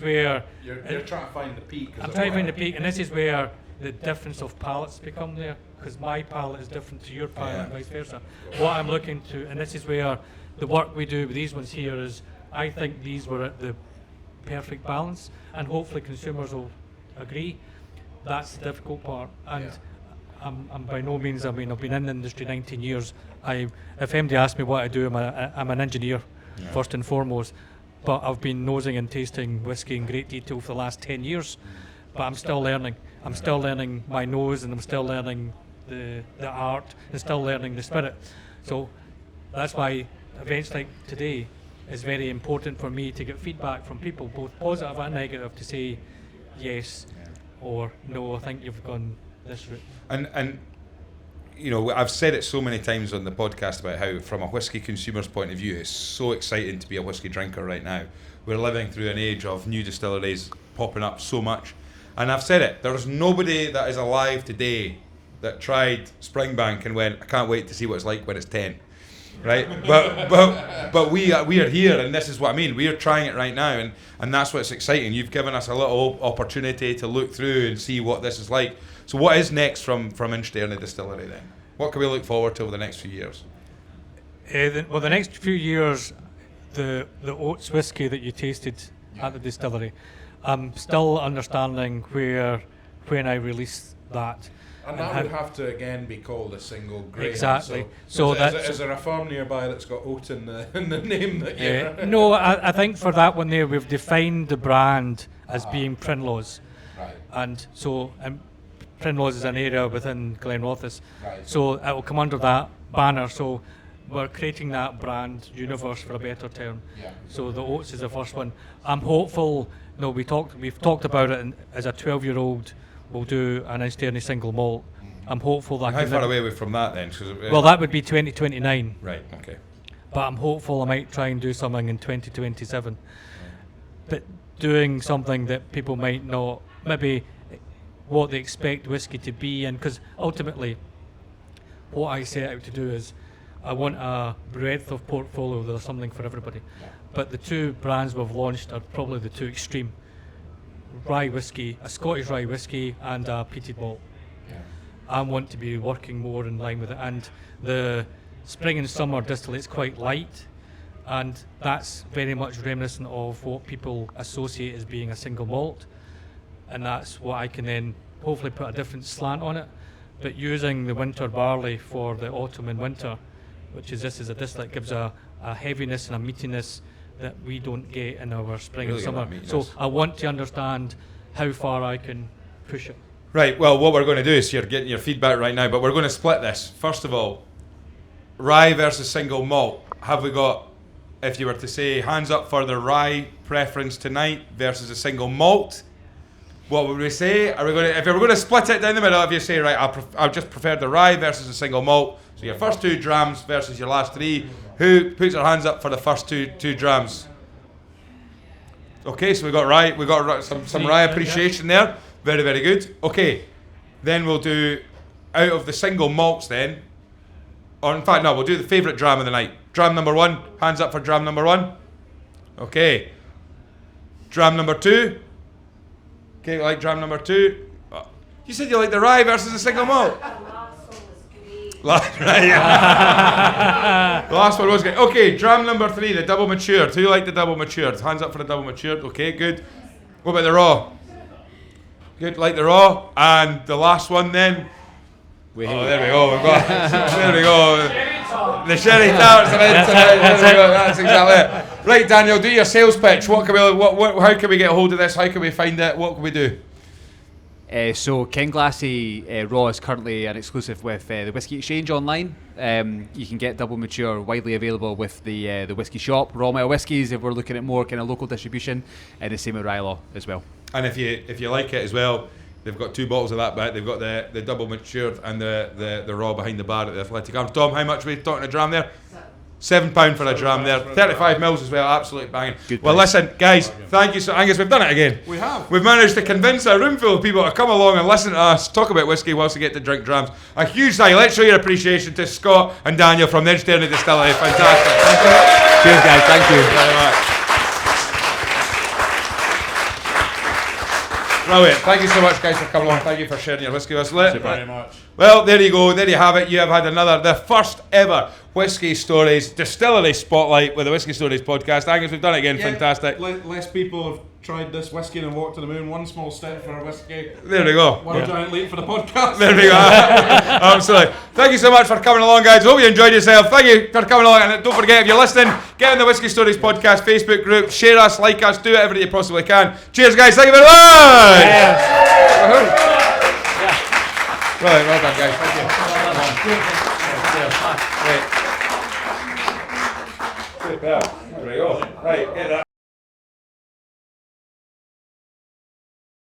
where you're trying to find the peak. I'm trying to find the peak, and this is where the difference of palates become there, because my palate is different to your palate and vice versa. What I'm looking to, and this is where the work we do with these ones here is, I think these were at the perfect balance, and hopefully consumers will agree. That's the difficult part. And I'm by no means, I've been in the industry 19 years. If anybody asks me what I do, I'm an engineer, first and foremost. But I've been nosing and tasting whiskey in great detail for the last 10 years. But I'm still learning. I'm still learning my nose, and I'm still learning the art, and still learning the spirit. So that's why events like today is very important for me to get feedback from people, both positive and negative, to say yes or no, I think you've gone this route. And you know, I've said it so many times on the podcast about how, from a whiskey consumer's point of view, it's so exciting to be a whiskey drinker right now. We're living through an age of new distilleries popping up so much. And I've said it, there's nobody that is alive today that tried Springbank and went, I can't wait to see what it's like when it's 10. Right? but we are here, and this is what I mean. We are trying it right now, and that's what's exciting. You've given us a little opportunity to look through and see what this is like. So what is next from InchDairnie Distillery then? What can we look forward to over the next few years? The next few years, the oats whiskey that you tasted at the distillery, I'm still understanding when I release that. And that would have to again be called a single grain. Exactly. So is there a farm nearby that's got oat in the name that you? No, I think for that one there, we've defined the brand as being Prinlaw's. Right. And so Prinlaw's is an area within Glenrothes. Right. So it will come under that banner. So we're creating that brand universe, for a better term. Yeah. So the oats is the first one. I'm hopeful. No, we've talked about it as a 12-year-old. We'll do an InchDairnie single malt. I'm hopeful that. How far away are we from that then? Well, that would be 2029. Right. Okay. But I'm hopeful I might try and do something in 2027. But doing something that people might not, maybe what they expect whiskey to be, and because ultimately, what I set out to do is, I want a breadth of portfolio. There's something for everybody. But the two brands we've launched are probably the two extreme. Rye whiskey, a Scottish rye whiskey, and a peated malt. I want to be working more in line with it, and the spring and summer distillate's quite light, and that's very much reminiscent of what people associate as being a single malt, and that's what I can then hopefully put a different slant on it. But using the winter barley for the autumn and winter, which is this is a distillate, gives a heaviness and a meatiness that we don't get in our spring and summer. So I want to understand how far I can push it. Right, well, what we're going to do is, you're getting your feedback right now, but we're going to split this. First of all, rye versus single malt. Have we got, if you were to say, hands up for the rye preference tonight versus a single malt, what would we say? Are we going to, if we're going to split it down the middle, if you say, right, I just prefer the rye versus a single malt, so your first two drams versus your last three, who puts their hands up for the first two drams? Okay, so we got some rye appreciation there. Very, very good. Okay, then we'll do out of the single malts then. Or in fact, no, we'll do the favourite dram of the night. Dram number 1. Hands up for dram number 1. Okay. Dram number 2. Okay, you like dram number 2. You said you like the rye versus the single malt. The last one was good. Okay, dram number 3, the double matured. Who liked the double matured? Hands up for the double matured. Okay, good. What about the raw? Good, like the raw. And the last one then. There we go. There we go. The sherry tarts are in tonight. That's exactly it. Right, Daniel, do your sales pitch. How can we get a hold of this? How can we find it? What can we do? So KinGlassie Raw is currently an exclusive with the Whisky Exchange online. You can get double mature widely available with the Whisky Shop, Raw Mile Whiskies if we're looking at more kind of local distribution, and the same with RyeLaw as well. And if you like it as well, they've got 2 bottles of that back. They've got the double matured and the raw behind the bar at the Athletic Arms. Tom, how much are we talking a dram there? £7 for a dram there. 35 mils as well, absolutely banging. Well, listen, guys, thank you so Angus, we've done it again. We have. We've managed to convince a room full of people to come along and listen to us talk about whiskey whilst we get to drink drams. A huge thank you. Let's show your appreciation to Scott and Daniel from the InchDairnie Distillery. Fantastic. Thank you. Cheers, guys. Thank you very much. Brilliant. Thank you so much, guys, for coming along. Thank you for sharing your whiskey with us. Thank you very much. Well, there you go. There you have it. You have had the first ever Whisky Stories Distillery Spotlight with the Whisky Stories podcast. Angus, we've done it again. Fantastic. Less people have tried this whiskey and walked to the moon. One small step for a whiskey. There we go. One giant leap for the podcast. There we go. Absolutely. Thank you so much for coming along, guys. Hope you enjoyed yourself. Thank you for coming along. And don't forget, if you're listening, get in the Whisky Stories podcast Facebook group. Share us, like us, do whatever you possibly can. Cheers, guys. Thank you very much. Yes. Right, well done, guys. Thank you. There we go. Right, get that.